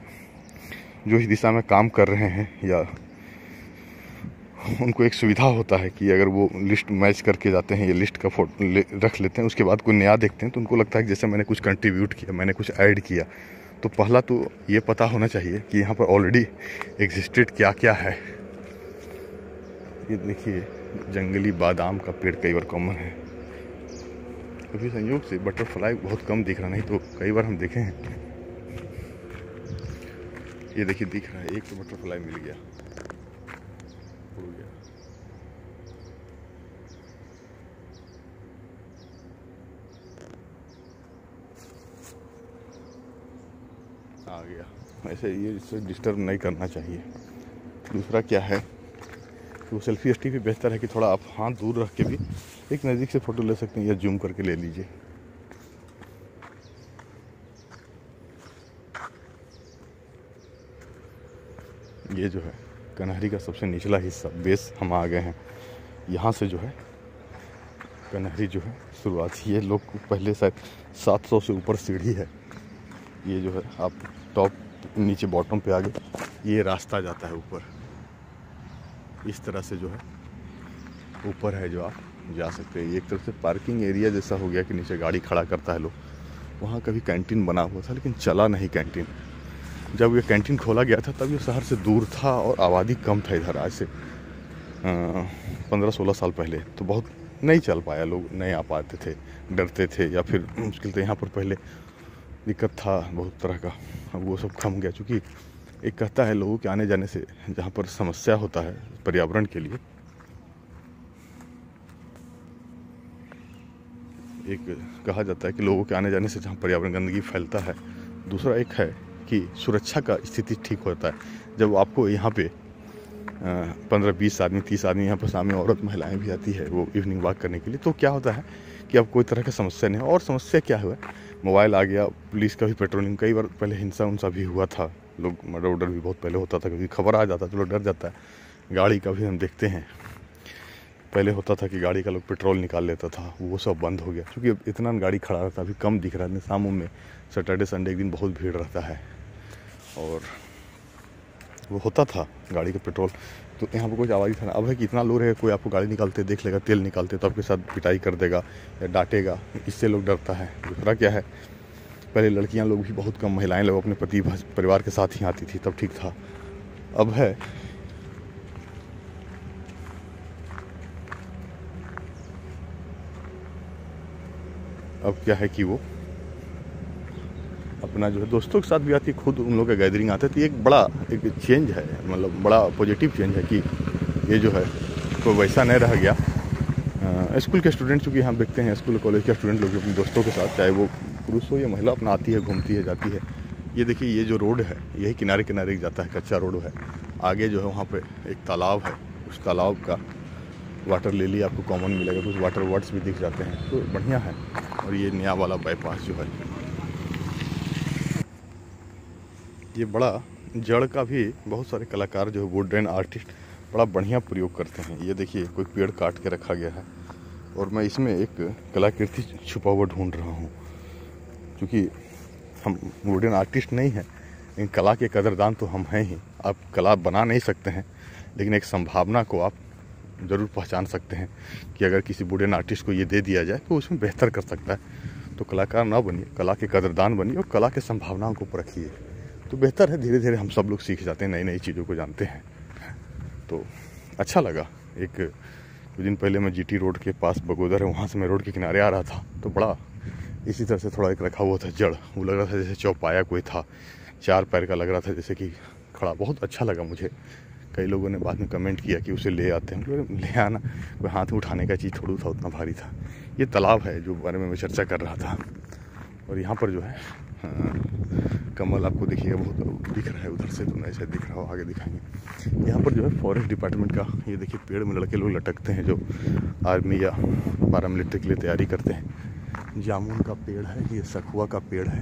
जो इस दिशा में काम कर रहे हैं या उनको एक सुविधा होता है कि अगर वो लिस्ट मैच करके जाते हैं या लिस्ट का फोटो रख लेते हैं, उसके बाद कोई नया देखते हैं तो उनको लगता है कि जैसे मैंने कुछ कंट्रीब्यूट किया, मैंने कुछ ऐड किया। तो पहला तो ये पता होना चाहिए कि यहाँ पर ऑलरेडी एग्जिस्टेड क्या क्या है। ये देखिए जंगली बादाम का पेड़ कई बार कॉमन है। कभी संयोग से बटरफ्लाई बहुत कम दिख रहा, नहीं तो कई बार हम देखे हैं। ये देखिए दिख रहा है, एक तो बटरफ्लाई मिल गया, उड़ गया। आ गया। ऐसे ये इससे डिस्टर्ब नहीं करना चाहिए। दूसरा क्या है कि वो सेल्फी स्टिक भी बेहतर है कि थोड़ा आप हाथ दूर रख के भी एक नज़दीक से फ़ोटो ले सकते हैं या जूम करके ले लीजिए। ये जो है कन्हरी का सबसे निचला हिस्सा, बेस हम आ गए हैं। यहाँ से जो है कन्हरी जो है शुरुआत, ये लोग पहले शायद 700 से ऊपर सीढ़ी है। ये जो है आप टॉप नीचे बॉटम पे आ गए, ये रास्ता जाता है ऊपर। इस तरह से जो है ऊपर है जो आप जा सकते हैं। एक तरह से पार्किंग एरिया जैसा हो गया कि नीचे गाड़ी खड़ा करता है लोग। वहाँ कभी कैंटीन बना हुआ था लेकिन चला नहीं कैंटीन। जब ये कैंटीन खोला गया था तब ये शहर से दूर था और आबादी कम था इधर। आज से 15-16 साल पहले तो बहुत नहीं चल पाया, लोग नहीं आ पाते थे, डरते थे या फिर मुश्किल थे। यहाँ पर पहले दिक्कत था बहुत तरह का, अब वो सब कम गया। चूँकि एक कहता है लोगों के आने जाने से जहाँ पर समस्या होता है पर्यावरण के लिए, एक कहा जाता है कि लोगों के आने जाने से जहाँ पर्यावरण गंदगी फैलता है। दूसरा एक है कि सुरक्षा का स्थिति ठीक होता है। जब आपको यहाँ पे 15-20 आदमी 30 आदमी यहाँ पर सामने औरत महिलाएं भी आती है वो इवनिंग वॉक करने के लिए, तो क्या होता है कि अब कोई तरह की समस्या नहीं है। और समस्या क्या हुआ, मोबाइल आ गया, पुलिस का भी पेट्रोलिंग, कई बार पहले हिंसा उनसा भी हुआ था, लोग मर्डर वर्डर भी बहुत पहले होता था, कभी खबर आ जाता तो लोग डर जाता है। गाड़ी का भी हम देखते हैं, पहले होता था कि गाड़ी का लोग पेट्रोल निकाल लेता था, वो सब बंद हो गया क्योंकि अब इतना गाड़ी खड़ा रहता है, अभी कम दिख रहा है। शामों में सैटरडे संडे एक दिन बहुत भीड़ रहता है और वो होता था गाड़ी का पेट्रोल, तो यहाँ पर कोई आवाज़ था ना। अब है कि इतना लोग है, कोई आपको गाड़ी निकालते देख लेगा, तेल निकालते तो आपके साथ पिटाई कर देगा या डांटेगा, इससे लोग डरता है। दूसरा क्या है, पहले लड़कियाँ लोग भी बहुत कम, महिलाएं लोग अपने पति परिवार के साथ ही आती थी, तब ठीक था। अब है अब क्या है कि वो अपना जो है दोस्तों के साथ भी आती है, खुद उन लोगों का गैदरिंग आता है। तो एक बड़ा एक चेंज है, मतलब बड़ा पॉजिटिव चेंज है कि ये जो है तो वैसा नहीं रह गया। स्कूल के स्टूडेंट चूँकि हम देखते हैं स्कूल कॉलेज के स्टूडेंट लोग अपने दोस्तों के साथ, चाहे वो पुरुष हो या महिला, अपना आती है, घूमती है, जाती है। ये देखिए ये जो रोड है यही किनारे किनारे जाता है, कच्चा रोड है। आगे जो है वहाँ पे एक तालाब है, उस तालाब का वाटर लिली आपको कॉमन मिलेगा, कुछ वाटर वर्ड्स भी दिख जाते हैं, तो बढ़िया है। और ये नया वाला बाईपास जो है ये बड़ा जड़ का भी बहुत सारे कलाकार जो है वुड एंड आर्टिस्ट बड़ा बढ़िया प्रयोग करते हैं। ये देखिए कोई पेड़ काट के रखा गया है और मैं इसमें एक कलाकृति छुपा हुआ ढूंढ रहा हूँ। क्योंकि हम वुडन आर्टिस्ट नहीं हैं लेकिन कला के कदरदान तो हम हैं ही। आप कला बना नहीं सकते हैं लेकिन एक संभावना को आप ज़रूर पहचान सकते हैं कि अगर किसी वुडन आर्टिस्ट को ये दे दिया जाए तो उसमें बेहतर कर सकता है। तो कलाकार ना बनिए, कला के कदरदान बनिए और कला के संभावनाओं को परखिए। तो बेहतर है, धीरे धीरे हम सब लोग सीख जाते हैं, नई नई चीज़ों को जानते हैं। तो अच्छा लगा। एक कुछ दिन पहले मैं जीटी रोड के पास बगोदर है, वहाँ से मैं रोड के किनारे आ रहा था, तो बड़ा इसी तरह से थोड़ा एक रखा हुआ था जड़, वो लग रहा था जैसे चौपाया कोई था, 4 पैर का लग रहा था जैसे कि खड़ा। बहुत अच्छा लगा मुझे। कई लोगों ने बाद में कमेंट किया कि उसे ले आते हैं, ले आना कोई हाथ में उठाने का चीज़ थोड़ा था, उतना भारी था। ये तालाब है जो बारे में मैं चर्चा कर रहा था। और यहाँ पर जो है कमल आपको देखिएगा, बहुत दिख रहा है उधर से, तो ऐसे दिख रहा हो, आगे दिखाएंगे। यहाँ पर जो है फॉरेस्ट डिपार्टमेंट का, ये देखिए पेड़ में लड़के लोग लटकते हैं जो आर्मी या पैरामिलिट्री के लिए तैयारी करते हैं। जामुन का पेड़ है, ये सखुआ का पेड़ है,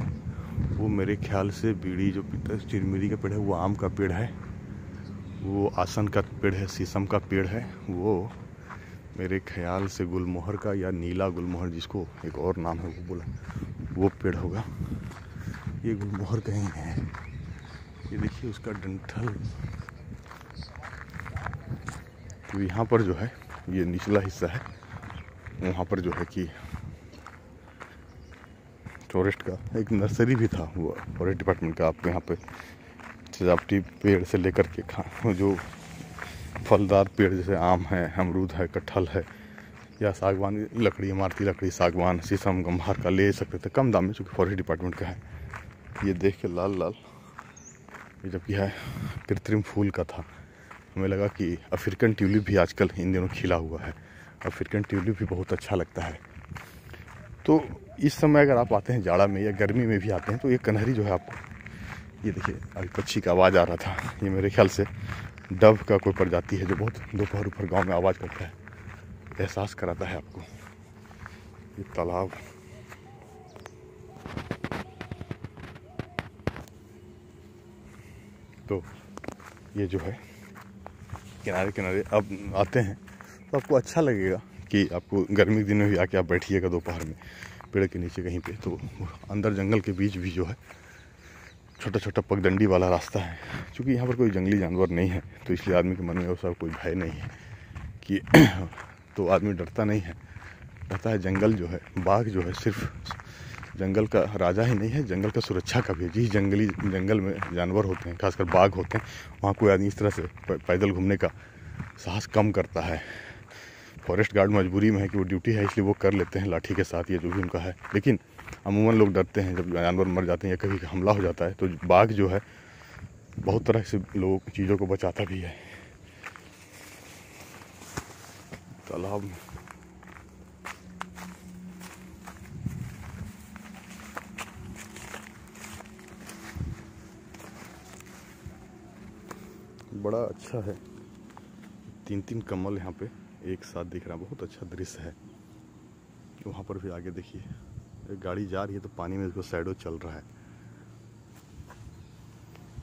वो मेरे ख्याल से बीड़ी जो चिरमिरी का पेड़ है वो आम का पेड़ है, वो आसन का पेड़ है, शीशम का पेड़ है, वो मेरे ख्याल से गुलमोहर का या नीला गुलमोहर जिसको एक और नाम है वो बोला, वो पेड़ होगा। ये गुलमोहर कहीं है, ये देखिए उसका डंठल। तो यहाँ पर जो है ये निचला हिस्सा है, वहाँ पर जो है कि फॉरेस्ट का एक नर्सरी भी था, वो फॉरेस्ट डिपार्टमेंट का। आपको यहाँ पे सजावटी पेड़ से लेकर के जो फलदार पेड़ जैसे आम है, अमरूद है, कटहल है, या सागवान लकड़ी, इमारती लकड़ी, सागवान, शीशम, गम्हार का ले सकते थे कम दाम में, चूँकि फॉरेस्ट डिपार्टमेंट का है। ये देख के लाल लाल, ये जबकि है कृत्रिम फूल का था। हमें लगा कि अफ्रीकन ट्यूलिप भी आजकल इन दिनों खिला हुआ है, अफ्रीकन ट्यूलिप भी बहुत अच्छा लगता है। तो इस समय अगर आप आते हैं जाड़ा में या गर्मी में भी आते हैं, तो ये कन्हरी जो है आपको, ये देखिए अभी पक्षी का आवाज़ आ रहा था, ये मेरे ख्याल से डव का कोई प्रजाति है जो बहुत दोपहर ऊपर गांव में आवाज़ करता है, एहसास कराता है आपको। ये तालाब, तो ये जो है किनारे किनारे अब आते हैं तो आपको अच्छा लगेगा कि आपको गर्मी के दिन में भी आके आप बैठिएगा दोपहर में पेड़ के नीचे कहीं पे, तो अंदर जंगल के बीच भी जो है छोटा छोटा पगडंडी वाला रास्ता है। क्योंकि यहाँ पर कोई जंगली जानवर नहीं है, तो इसलिए आदमी के मन में वैसा कोई भय नहीं है कि तो आदमी डरता नहीं है। कहता है जंगल जो है, बाघ जो है सिर्फ जंगल का राजा ही नहीं है, जंगल का सुरक्षा का भी है। जिस जंगल में जानवर होते हैं, खासकर बाघ होते हैं, वहाँ कोई आदमी इस तरह से पैदल घूमने का साहस कम करता है। फॉरेस्ट गार्ड मजबूरी में है कि वो ड्यूटी है, इसलिए वो कर लेते हैं लाठी के साथ या जो भी उनका है। लेकिन अमूमन लोग डरते हैं जब जानवर मर जाते हैं या कभी हमला हो जाता है। तो बाघ जो है बहुत तरह से लोग चीज़ों को बचाता भी है। तालाब बड़ा अच्छा है, 3-3 कमल यहाँ पे एक साथ दिख रहा है, बहुत अच्छा दृश्य है। वहाँ पर भी आगे देखिए एक गाड़ी जा रही है, तो पानी में उसको शैडो चल रहा है।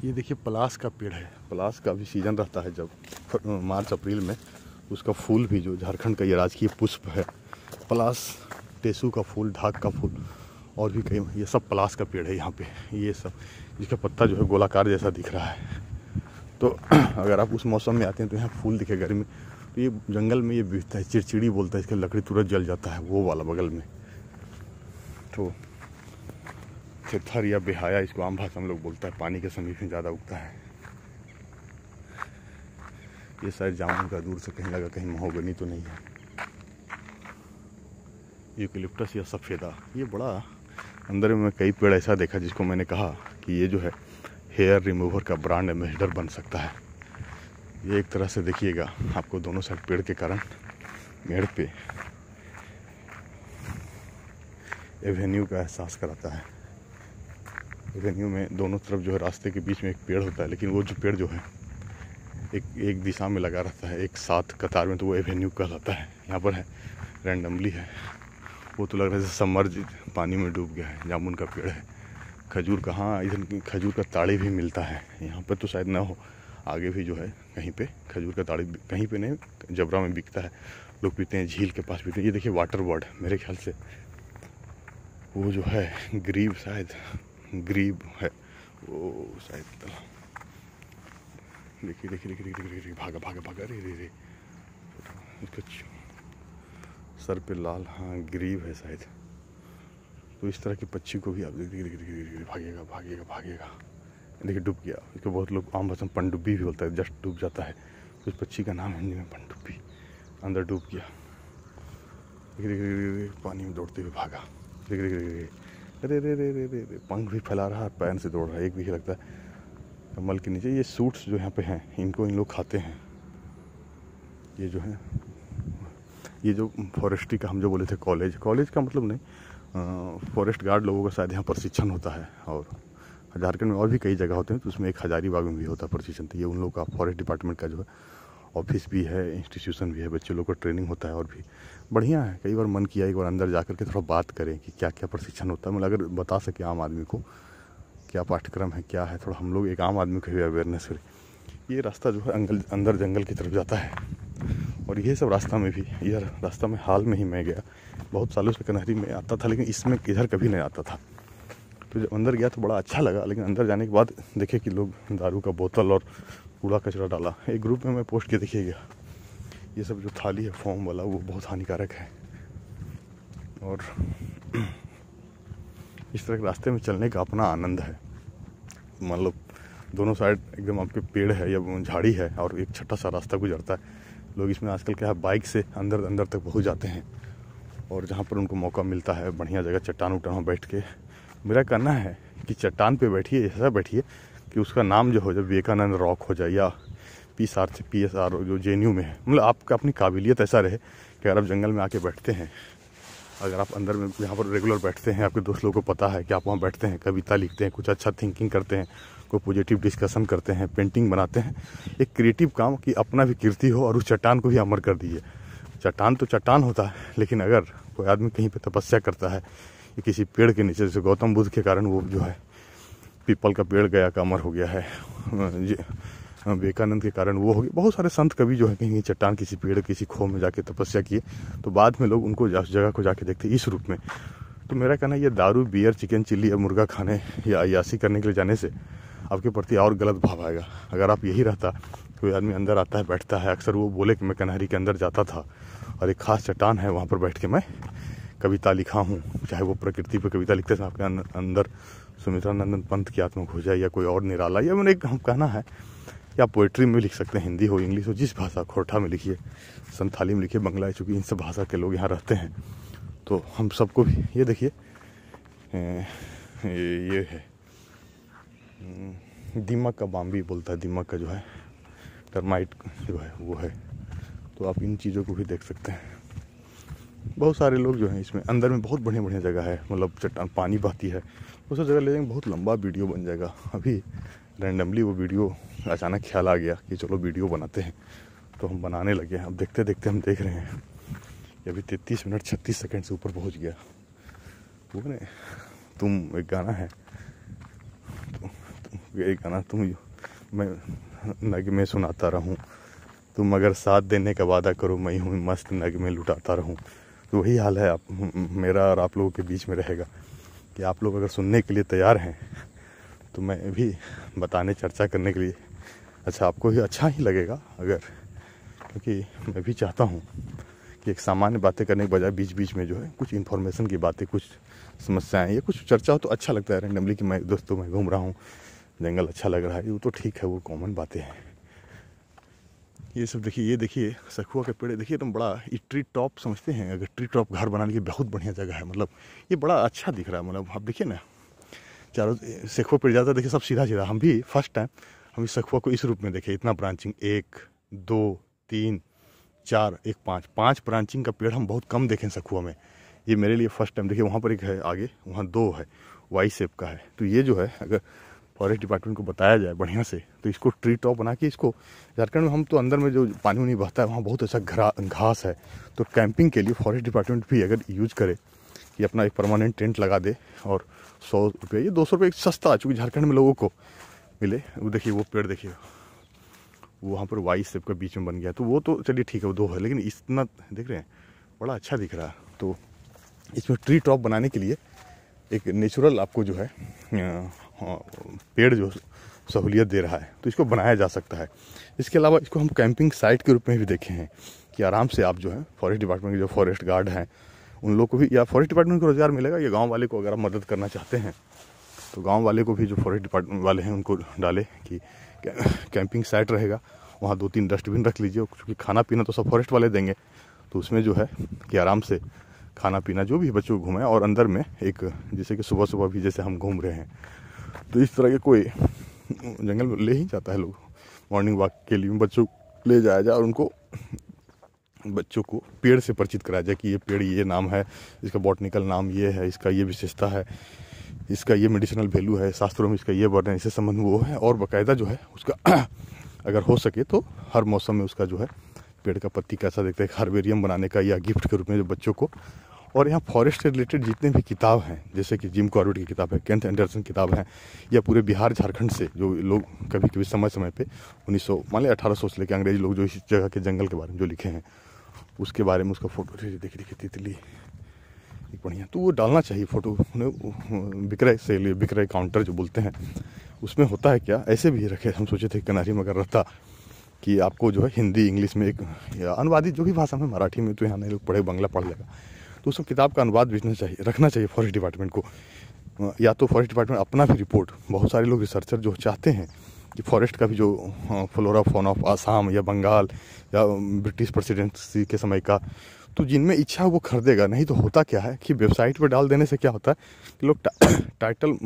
ये देखिए पलास का पेड़ है, पलास का भी सीजन रहता है जब मार्च अप्रैल में, उसका फूल भी जो झारखंड का ये राजकीय पुष्प है, पलास, टेसू का फूल, ढाक का फूल और भी कई, ये सब पलास का पेड़ है यहाँ पे। ये सब जिसका पत्ता जो है गोलाकार जैसा दिख रहा है। तो अगर आप उस मौसम में आते हैं तो यहाँ फूल दिखे गर्मी, तो ये जंगल में ये बिकता है, चिड़चिड़ी बोलता है, इसका लकड़ी तुरंत जल जाता है, वो वाला बगल में। तो थिरथर या बेहाया इसको आम भाषा में लोग बोलता है, पानी के समीप में ज़्यादा उगता है। ये शायद जामुन का, दूर से कहीं लगा कहीं महोगनी तो नहीं है। यूकेलिप्टस या सफ़ेदा, ये बड़ा अंदर में कई पेड़ ऐसा देखा जिसको मैंने कहा कि ये जो है हेयर रिमूवर का ब्रांड एम्बेसडर बन सकता है। ये एक तरह से देखिएगा आपको दोनों साइड पेड़ के कारण मेड़ पे एवेन्यू का एहसास कराता है। एवेन्यू में दोनों तरफ जो है रास्ते के बीच में एक पेड़ होता है, लेकिन वो जो पेड़ जो है एक दिशा में लगा रहता है, एक साथ कतार में, तो वो एवेन्यू कहलाता है। यहाँ पर है रैंडमली है, वो तो लग रहा है जैसे सबमर्ज पानी में डूब गया है। जामुन का पेड़ है, खजूर का, हाँ इधर खजूर का ताड़ी भी मिलता है, यहाँ पर तो शायद ना हो, आगे भी जो है कहीं पे खजूर का ताड़ी, कहीं पे नहीं, जबरा में बिकता है, लोग पीते हैं, झील के पास पीते हैं। ये देखिए वाटर बर्ड, मेरे ख्याल से वो जो है ग्रीब, शायद ग्रीब है वो शायद। देखिए देखिए देखिए देखिए, भागा भागा भागा, रे रे रे, इसका सर पे लाल, हाँ ग्रीब है शायद। तो इस तरह के पक्षी को भी आप देखिए भागेगा भागेगा भागेगा, देखिए डूब गया। इसको बहुत लोग आम भाषा में पनडुब्बी भी बोलता है, जस्ट डूब जाता है। कुछ पक्षी का नाम हिंदी में पनडुब्बी। अंदर डूब गया। पानी में दौड़ते हुए भागा। अरे रे रे रे रे, पंख भी फैला रहा है, पैर से दौड़ रहा है। एक भी लगता है कमल के नीचे। ये सूट्स जो यहाँ पे हैं इनको इन लोग खाते हैं। ये जो है, ये जो फॉरेस्ट्री का हम जो बोले थे कॉलेज का मतलब नहीं, फॉरेस्ट गार्ड लोगों का शायद यहाँ प्रशिक्षण होता है। और झारखंड में और भी कई जगह होते हैं, तो उसमें एक हजारीबाग में भी होता है प्रशिक्षण। तो ये उन लोगों का फॉरेस्ट डिपार्टमेंट का जो है ऑफिस भी है, इंस्टीट्यूशन भी है, बच्चे लोग को ट्रेनिंग होता है और भी बढ़िया है। कई बार मन किया एक बार अंदर जा कर के थोड़ा बात करें कि क्या क्या प्रशिक्षण होता है। मतलब अगर बता सके आम आदमी को क्या पाठ्यक्रम है, क्या है, थोड़ा हम लोग एक आम आदमी को भी अवेयरनेस करें। ये रास्ता जो है अंदर जंगल की तरफ जाता है। और ये सब रास्ता में भी, यह रास्ता में हाल में ही मैं गया। बहुत सालों से कन्हरी में आता था, लेकिन इसमें इधर कभी नहीं आता था। तो जब अंदर गया तो बड़ा अच्छा लगा, लेकिन अंदर जाने के बाद देखे कि लोग दारू का बोतल और कूड़ा कचरा डाला। एक ग्रुप में मैं पोस्ट के देखिएगा, ये सब जो थाली है फोम वाला वो बहुत हानिकारक है। और इस तरह के रास्ते में चलने का अपना आनंद है। मतलब दोनों साइड एकदम आपके पेड़ है या झाड़ी है और एक छोटा सा रास्ता गुजरता है। लोग इसमें आजकल क्या है, बाइक से अंदर तक पहुंच जाते हैं। और जहाँ पर उनको मौका मिलता है बढ़िया जगह चट्टान उट्टान बैठ के, मेरा कहना है कि चट्टान पे बैठिए, ऐसा बैठिए कि उसका नाम जो हो जाए विवेकानंद रॉक हो जाए, या PSR जो JNU में है। मतलब आपका अपनी काबिलियत ऐसा रहे कि अगर आप जंगल में आके बैठते हैं, अगर आप अंदर में यहाँ पर रेगुलर बैठते हैं, आपके दोस्त लोगों को पता है कि आप वहाँ बैठते हैं, कविता लिखते हैं, कुछ अच्छा थिंकिंग करते हैं, कोई पॉजिटिव डिस्कशन करते हैं, पेंटिंग बनाते हैं, एक क्रिएटिव काम की अपना भी कीर्ति हो और उस चट्टान को भी अमर कर दीजिए। चट्टान तो चट्टान होता है, लेकिन अगर कोई आदमी कहीं पे तपस्या करता है कि किसी पेड़ के नीचे, जैसे गौतम बुद्ध के कारण वो जो है पीपल का पेड़ गया का अमर हो गया है, विवेकानंद के कारण वो हो गया। बहुत सारे संत कवि जो है कहीं चट्टान, किसी पेड़, किसी खो में जाके तपस्या किए, तो बाद में लोग उनको उस जगह को जाके देखते इस रूप में। तो मेरा कहना है ये दारू, बियर, चिकन चिल्ली या मुर्गा खाने या अय्यासी करने के लिए जाने से आपके प्रति और गलत भाव आएगा। अगर आप यही रहता, कोई आदमी अंदर आता है, बैठता है, अक्सर वो बोले कि मैं कन्हरी के अंदर जाता था और एक खास चट्टान है, वहाँ पर बैठ के मैं कविता लिखा हूँ, चाहे वो प्रकृति पर कविता लिखते हैं, आपके अंदर सुमित्रानंदन पंत की आत्मा खो जाए या कोई और निराला, या मैंने हम कहना है या पोइट्री में लिख सकते हैं, हिंदी हो, इंग्लिश हो, जिस भाषा, खोरठा में लिखिए, संथाली में लिखिए, बंगला, चूँकि इन सब भाषा के लोग यहाँ रहते हैं। तो हम सबको भी ये देखिए, ये है दीमक का बाम्बी बोलता है, दीमक का जो है टर्माइट जो है वो है। तो आप इन चीज़ों को भी देख सकते हैं। बहुत सारे लोग जो हैं इसमें अंदर में, बहुत बढ़िया बढ़िया जगह है, मतलब चट्टान, पानी बहती है, उस जगह ले जाएंगे, बहुत लंबा वीडियो बन जाएगा। अभी रैंडमली वो वीडियो अचानक ख्याल आ गया कि चलो वीडियो बनाते हैं, तो हम बनाने लगे हैं। अब देखते देखते हम देख रहे हैं कि अभी 33 मिनट 36 सेकंड से ऊपर पहुंच गया। वो ने तुम एक गाना है, एक गाना, तुम मैं नग में सुनाता रहूं, तुम अगर साथ देने का वादा करो, मैं हूँ मस्त नग में लुटाता रहूं। तो वही हाल है आप मेरा और आप लोगों के बीच में रहेगा कि आप लोग अगर सुनने के लिए तैयार हैं तो मैं भी बताने, चर्चा करने के लिए, अच्छा आपको भी अच्छा ही लगेगा अगर, क्योंकि मैं भी चाहता हूँ कि एक सामान्य बातें करने के बजाय बीच बीच में जो है कुछ इन्फॉर्मेशन की बातें, कुछ समस्याएं या कुछ चर्चा हो तो अच्छा लगता है। रैंडमली कि मैं दोस्तों मैं घूम रहा हूँ, जंगल अच्छा लग रहा है, वो तो ठीक है, वो कॉमन बातें हैं। ये सब देखिए, ये देखिए सखुआ के पेड़ देखिए, तुम बड़ा ये ट्री टॉप समझते हैं, अगर ट्री टॉप घर बनाने की बहुत बढ़िया जगह है। मतलब ये बड़ा अच्छा दिख रहा है, मतलब आप देखिए ना, चारों सखुआ पेड़ ज़्यादा देखिए, सब सीधा सीधा। हम भी फर्स्ट टाइम हम इस सखुआ को इस रूप में देखे, इतना ब्रांचिंग, 1 2 3 4 1 5 ब्रांचिंग का पेड़ हम बहुत कम देखें सखुआ में। ये मेरे लिए फर्स्ट टाइम। देखिए वहाँ पर एक है आगे, वहाँ 2 है, वाई शेप का है। तो ये जो है अगर फॉरेस्ट डिपार्टमेंट को बताया जाए बढ़िया से, तो इसको ट्री टॉप बना के, इसको झारखंड में हम तो अंदर में जो पानी उनी बहता है वहाँ बहुत अच्छा घास है, तो कैंपिंग के लिए फॉरेस्ट डिपार्टमेंट भी अगर यूज करे कि अपना एक परमानेंट टेंट लगा दे, और 100 रुपये या 200 रुपये सस्ता, चूँकि झारखंड में लोगों को मिले। वो देखिए वो पेड़ देखिए, वो वहाँ पर वाई शेप का बीच में बन गया, तो वो तो चलिए ठीक है, वो 2 है, लेकिन इतना देख रहे हैं बड़ा अच्छा दिख रहा है। तो इसमें ट्री टॉप बनाने के लिए एक नेचुरल आपको जो है पेड़ जो सहूलियत दे रहा है, तो इसको बनाया जा सकता है। इसके अलावा इसको हम कैंपिंग साइट के रूप में भी देखे हैं कि आराम से आप जो है फॉरेस्ट डिपार्टमेंट के जो फॉरेस्ट गार्ड हैं उन लोग को भी, या फॉरेस्ट डिपार्टमेंट को रोजगार मिलेगा, या गांव वाले को अगर आप मदद करना चाहते हैं तो गांव वाले को भी, जो फॉरेस्ट डिपार्टमेंट वाले हैं, उनको डाले कि कैंपिंग साइट रहेगा, वहाँ 2-3 डस्टबिन रख लीजिए, क्योंकि खाना पीना तो सब फॉरेस्ट वाले देंगे, तो उसमें जो है कि आराम से खाना पीना जो भी बच्चों को घूमें। और अंदर में एक, जैसे कि सुबह सुबह भी जैसे हम घूम रहे हैं, तो इस तरह के कोई जंगल में ले ही जाता है लोग मॉर्निंग वॉक के लिए, बच्चों ले जाया जाए और उनको, बच्चों को पेड़ से परिचित कराया जाए कि ये पेड़ ये नाम है, इसका बॉटनिकल नाम ये है, इसका ये विशेषता है, इसका ये मेडिसिनल वैल्यू है, शास्त्रों में इसका ये वर्णन, इससे संबंध वो है। और बाकायदा जो है उसका अगर हो सके तो हर मौसम में उसका जो है पेड़ का पत्ती कैसा दिखता है, हार्बेरियम बनाने का या गिफ्ट के रूप में जो बच्चों को। और यहाँ फॉरेस्ट से रिलेटेड जितने भी किताब हैं, जैसे कि जिम कॉर्बेट की किताब है, केंट एंडरसन किताब है, या पूरे बिहार झारखंड से जो लोग कभी कभी समय समय पे 1900 मान लिया 1800 से लेकर अंग्रेजी लोग जो इस जगह के जंगल के बारे में जो लिखे हैं, उसके बारे में उसका फोटो देखिए तितली एक बढ़िया, तो वो डालना चाहिए फोटो। विक्रय से लिए विक्रय काउंटर जो बोलते हैं, उसमें होता है क्या, ऐसे भी रखे। हम सोचे थे कनारी में अगर रहता कि आपको जो है हिंदी इंग्लिश में एक, या अनुवादित जो भी भाषा में, मराठी में तो यहाँ नहीं लोग पढ़े, बंगला पढ़ लेगा, तो उसको किताब का अनुवाद भेजना चाहिए, रखना चाहिए फॉरेस्ट डिपार्टमेंट को। या तो फॉरेस्ट डिपार्टमेंट अपना भी रिपोर्ट, बहुत सारे लोग रिसर्चर जो चाहते हैं कि फॉरेस्ट का भी जो फ्लोरा फौना ऑफ आसाम या बंगाल या ब्रिटिश प्रेसिडेंसी के समय का, तो जिनमें इच्छा वो खरीदेगा। नहीं तो होता क्या है कि वेबसाइट पर डाल देने से क्या होता है कि लोग टाइटल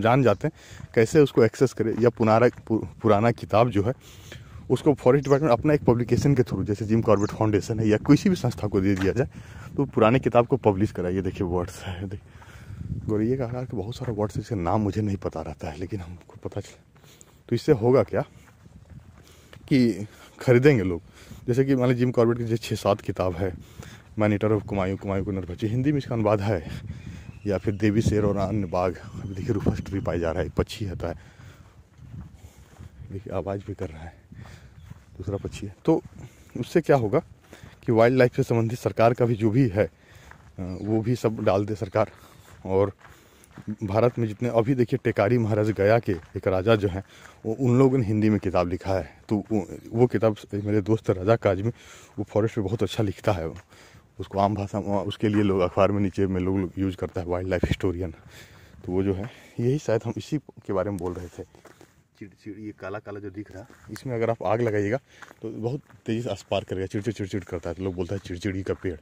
जान जाते हैं, कैसे उसको एक्सेस करें। या पुराना किताब जो है उसको फॉरेस्ट डिपार्टमेंट अपना एक पब्लिकेशन के थ्रू, जैसे जिम कॉर्बेट फाउंडेशन है या किसी भी संस्था को दे दिया जाए, तो पुराने किताब को पब्लिश कराइए। देखिए वर्ड्स है, गोरिये का आकार के बहुत सारा वर्ड्स, इसका नाम मुझे नहीं पता रहता है, लेकिन हमको पता चला। तो इससे होगा क्या कि खरीदेंगे लोग। जैसे कि मान लीजिए जिम कॉर्बेट की जो 6-7 किताब है, मैनीटर ऑफ कुमायूं, कुमायूं को नरभक्षी, हिंदी में इसका अनुवाद है, या फिर देवी शेर और अन्य बाघ, अभी देखिए रूफस ट्री पाई जा रहा है, एक पक्षी आता है, देखिए आवाज़ भी कर रहा है, दूसरा पक्षी है। तो उससे क्या होगा कि वाइल्ड लाइफ से संबंधित सरकार का भी जो भी है वो भी सब डाल दे सरकार। और भारत में जितने, अभी देखिए टेकारी महाराज गया के एक राजा जो हैं, वो उन लोगों ने हिंदी में किताब लिखा है। तो वो किताब मेरे दोस्त राजा काजमी, वो फॉरेस्ट में बहुत अच्छा लिखता है, उसको आम भाषा उसके लिए लोग अखबार में नीचे में लोग यूज़ करता है, वाइल्ड लाइफ हिस्टोरियन। तो वो जो है, यही शायद हम इसी के बारे में बोल रहे थे। चिड़चिड़, ये काला काला जो दिख रहा है, इसमें अगर आप आग लगाइएगा तो बहुत तेज़ी से आसपार करेगा, चिड़चिड़ करता है। तो लोग बोलता है चिड़चिड़ी का पेड़।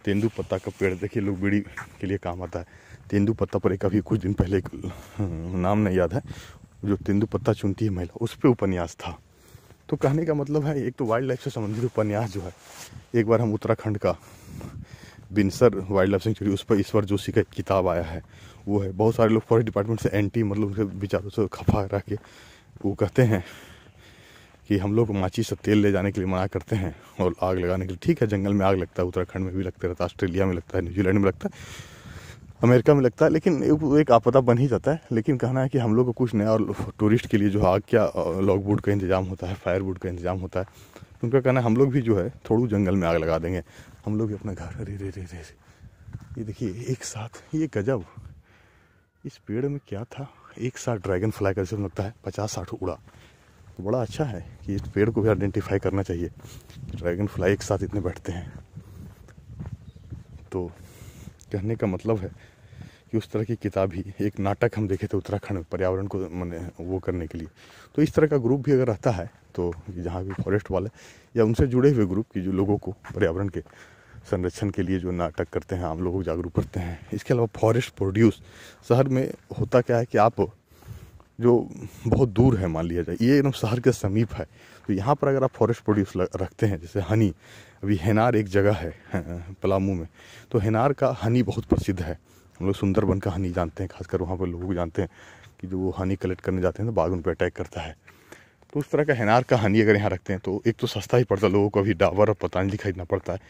तेंदू पत्ता का पेड़, देखिए लोग बीड़ी के लिए काम आता है। तेंदू पत्ता पर एक अभी कुछ दिन पहले एक नाम नहीं याद है, जो तेंदू पत्ता चुनती है महिला, उस पर उपन्यास था। तो कहने का मतलब है, एक तो वाइल्ड लाइफ से संबंधित उपन्यास जो है, एक बार हम उत्तराखंड का बिनसर वाइल्ड लाइफ सेंचुरी, उस पर ईश्वर जोशी का किताब आया है, वो है। बहुत सारे लोग फॉरेस्ट डिपार्टमेंट से एंटी, मतलब उनके विचारों से खफा रह के वो कहते हैं कि हम लोग माचिस से तेल ले जाने के लिए मना करते हैं और आग लगाने के लिए। ठीक है, जंगल में आग लगता है, उत्तराखंड में भी लगता रहता है, ऑस्ट्रेलिया में लगता है, न्यूजीलैंड में लगता है, अमेरिका में लगता है, लेकिन एक आपदा बन ही जाता है। लेकिन कहना है कि हम लोग को कुछ नया, और टूरिस्ट के लिए जो आग क्या लॉगवुड का इंतजाम होता है, फायरवुड का इंतजाम होता है, उनका कहना है हम लोग भी जो है थोड़ा जंगल में आग लगा देंगे, हम लोग भी अपना घर। अरे रे रे रे, ये देखिए एक साथ, ये गजब, इस पेड़ में क्या था, एक साथ ड्रैगन फ्लाई का जैसे लगता है 50-60 उड़ा। तो बड़ा अच्छा है कि इस पेड़ को भी आइडेंटिफाई करना चाहिए, ड्रैगन फ्लाई एक साथ इतने बैठते हैं। तो कहने का मतलब है कि उस तरह की किताब ही, एक नाटक हम देखे थे उत्तराखंड में पर्यावरण को मैंने वो करने के लिए। तो इस तरह का ग्रुप भी अगर रहता है, तो जहाँ भी फॉरेस्ट वाले या उनसे जुड़े हुए ग्रुप की, जो लोगों को पर्यावरण के संरक्षण के लिए जो नाटक करते हैं, आम लोगों को जागरूक करते हैं। इसके अलावा फॉरेस्ट प्रोड्यूस, शहर में होता क्या है कि आप जो बहुत दूर है, मान लिया जाए ये एकदम शहर के समीप है, तो यहाँ पर अगर आप फॉरेस्ट प्रोड्यूस रखते हैं, जैसे हनी, अभी हेनार एक जगह है पलामू में, तो हेनार का हनी बहुत प्रसिद्ध है। हम लोग सुंदरबन का हनी जानते हैं, खासकर वहाँ पर लोग जानते हैं कि जो वो हनी कलेक्ट करने जाते हैं तो बाघ उन पर अटैक करता है। तो उस तरह का हेनार का हनी अगर यहाँ रखते हैं तो एक तो सस्ता ही पड़ता है, लोगों को अभी डाबर और पतंजलि खरीदना पड़ता है।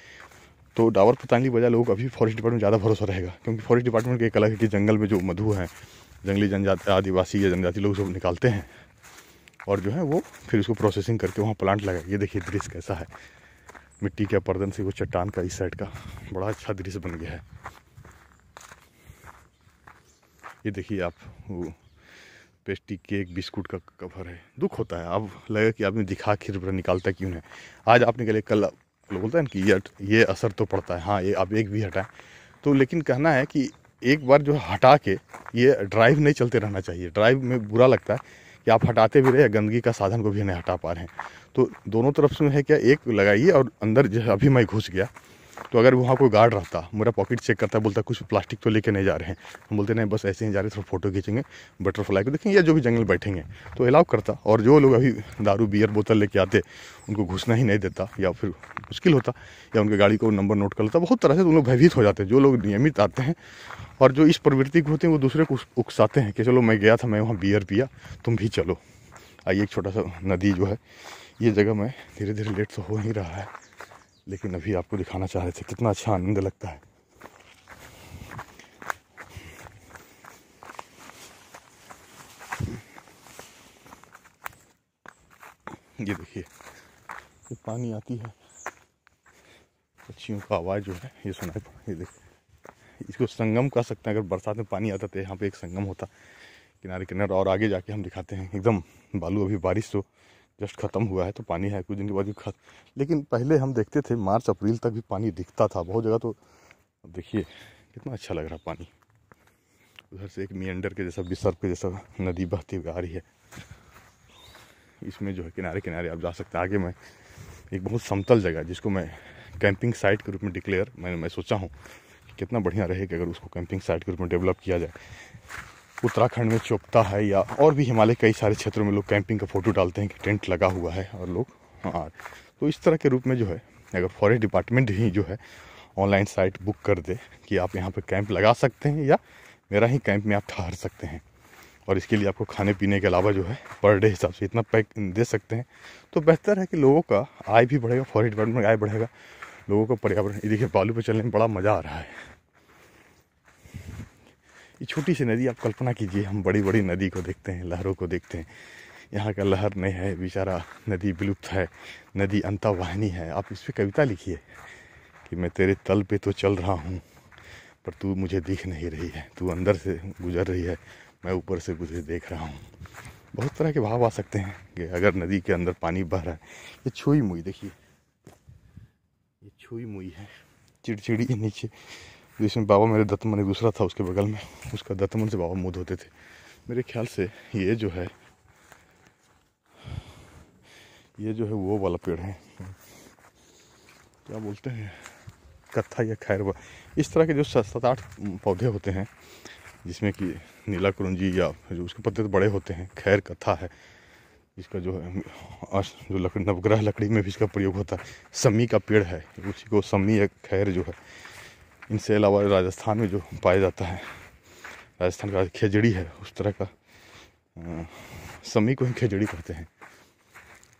तो डाबर पतंजलि बजाय लोगों को अभी फॉरेस्ट डिपार्टमेंट ज़्यादा भरोसा रहेगा, क्योंकि फॉरेस्ट डिपार्टमेंट का एक अलग है कि जंगल में जो मधु है, जंगली जनजाति, आदिवासी या जनजाति लोग सब निकालते हैं, और जो है वो फिर उसको प्रोसेसिंग करके वहाँ प्लांट लगाए। ये देखिए दृश्य कैसा है, मिट्टी के पर्दन से वो चट्टान का इस साइड का बड़ा अच्छा दृश्य बन गया है। ये देखिए आप, वो पेस्ट्री केक बिस्कुट का कवर है। दुख होता है, अब लगे कि आदमी दिखा खीर पर निकालता क्यों है। आज आप निकले, कल लोग बोलते हैं कि ये असर तो पड़ता है। हाँ, ये आप एक भी हटाएं तो, लेकिन कहना है कि एक बार जो हटा के, ये ड्राइव नहीं चलते रहना चाहिए। ड्राइव में बुरा लगता है कि आप हटाते भी रहे, गंदगी का साधन को भी नहीं हटा पा रहे हैं। तो दोनों तरफ से है क्या, एक लगाइए और अंदर जो है, अभी मैं घुस गया तो अगर वहाँ कोई गार्ड रहता, मेरा पॉकेट चेक करता, बोलता कुछ प्लास्टिक तो लेके नहीं जा रहे हैं, हम बोलते नहीं बस ऐसे ही जा रहे, थोड़ा फोटो खींचेंगे, बटरफ्लाई को देखेंगे या जो भी जंगल बैठेंगे, तो अलाउ करता। और जो लोग अभी दारू बियर बोतल लेके आते उनको घुसना ही नहीं देता, या फिर मुश्किल होता, या उनकी गाड़ी को नंबर नोट कर लेता। बहुत तरह से उन लोग भयभीत हो जाते हैं। जो लोग नियमित आते हैं और जो इस प्रवृत्ति को होते हैं, वो दूसरे को उकसाते हैं कि चलो मैं गया था, मैं वहाँ बियर पिया, तुम भी चलो। आइए, एक छोटा सा नदी जो है, ये जगह में धीरे धीरे लेट तो हो ही रहा है, लेकिन अभी आपको दिखाना चाह रहे थे कितना अच्छा आनंद लगता है। ये देखिए, ये पानी आती है, पक्षियों का आवाज़ जो है ये सुनाई। ये देखिए, इसको संगम कह सकते हैं। अगर बरसात में पानी आता तो यहाँ पे एक संगम होता किनारे किनारे, और आगे जाके हम दिखाते हैं एकदम बालू। अभी बारिश तो जस्ट ख़त्म हुआ है तो पानी है, कुछ दिन के बाद भी लेकिन पहले हम देखते थे मार्च अप्रैल तक भी पानी दिखता था बहुत जगह। तो देखिए कितना अच्छा लग रहा है पानी। उधर से एक मियंडर के जैसा, बिसर्प के जैसा नदी बहती हुई आ रही है। इसमें जो है किनारे किनारे आप जा सकते हैं। आगे में एक बहुत समतल जगह जिसको मैं कैंपिंग साइट के रूप में डिक्लेयर मैं सोचा हूँ कि कितना बढ़िया रहेगा अगर उसको कैंपिंग साइट के रूप में डेवलप किया जाए। उत्तराखंड में चोपता है या और भी हिमालय कई सारे क्षेत्रों में लोग कैंपिंग का फोटो डालते हैं कि टेंट लगा हुआ है और लोग तो इस तरह के रूप में जो है, अगर फॉरेस्ट डिपार्टमेंट ही जो है ऑनलाइन साइट बुक कर दे कि आप यहाँ पे कैंप लगा सकते हैं या मेरा ही कैंप में आप ठहर सकते हैं, और इसके लिए आपको खाने पीने के अलावा जो है पर डे हिसाब से इतना पैक दे सकते हैं, तो बेहतर है कि लोगों का आय भी बढ़ेगा, फॉरेस्ट डिपार्टमेंट आय बढ़ेगा, लोगों का पर्यावरण। ये देखिए, बालू पे चलने में बड़ा मज़ा आ रहा है। ये छोटी सी नदी, आप कल्पना कीजिए, हम बड़ी बड़ी नदी को देखते हैं, लहरों को देखते हैं, यहाँ का लहर नहीं है बेचारा, नदी विलुप्त है, नदी अंतर्वाहिनी है। आप इस पर कविता लिखिए कि मैं तेरे तल पे तो चल रहा हूँ पर तू मुझे दिख नहीं रही है, तू अंदर से गुजर रही है, मैं ऊपर से तुझे देख रहा हूँ। बहुत तरह के भाव आ सकते हैं कि अगर नदी के अंदर पानी बह रहा है। ये छुई मुई देखिए, ये छुई मुई है, चिड़चिड़ी है नीचे, जिसमें बाबा मेरे दत्तमन एक दूसरा था उसके बगल में, उसका दत्तमन से बाबा मुँह धोते थे। मेरे ख्याल से ये जो है वो वाला पेड़ है, क्या बोलते हैं, कत्था या खैरवा। इस तरह के जो 7-8 पौधे होते हैं जिसमें कि नीला कुरुंजी या जो उसके पत्ते तो बड़े होते हैं, खैर कथा है, इसका जो है जो लकड़ी, नवग्रह लकड़ी में भी इसका प्रयोग होता है। सम्मी का पेड़ है, उसी को सम्मी या खैर जो है। इनसे अलावा राजस्थान में जो पाया जाता है, राजस्थान का खेजड़ी है, उस तरह का सम्मी को ही खेजड़ी कहते हैं।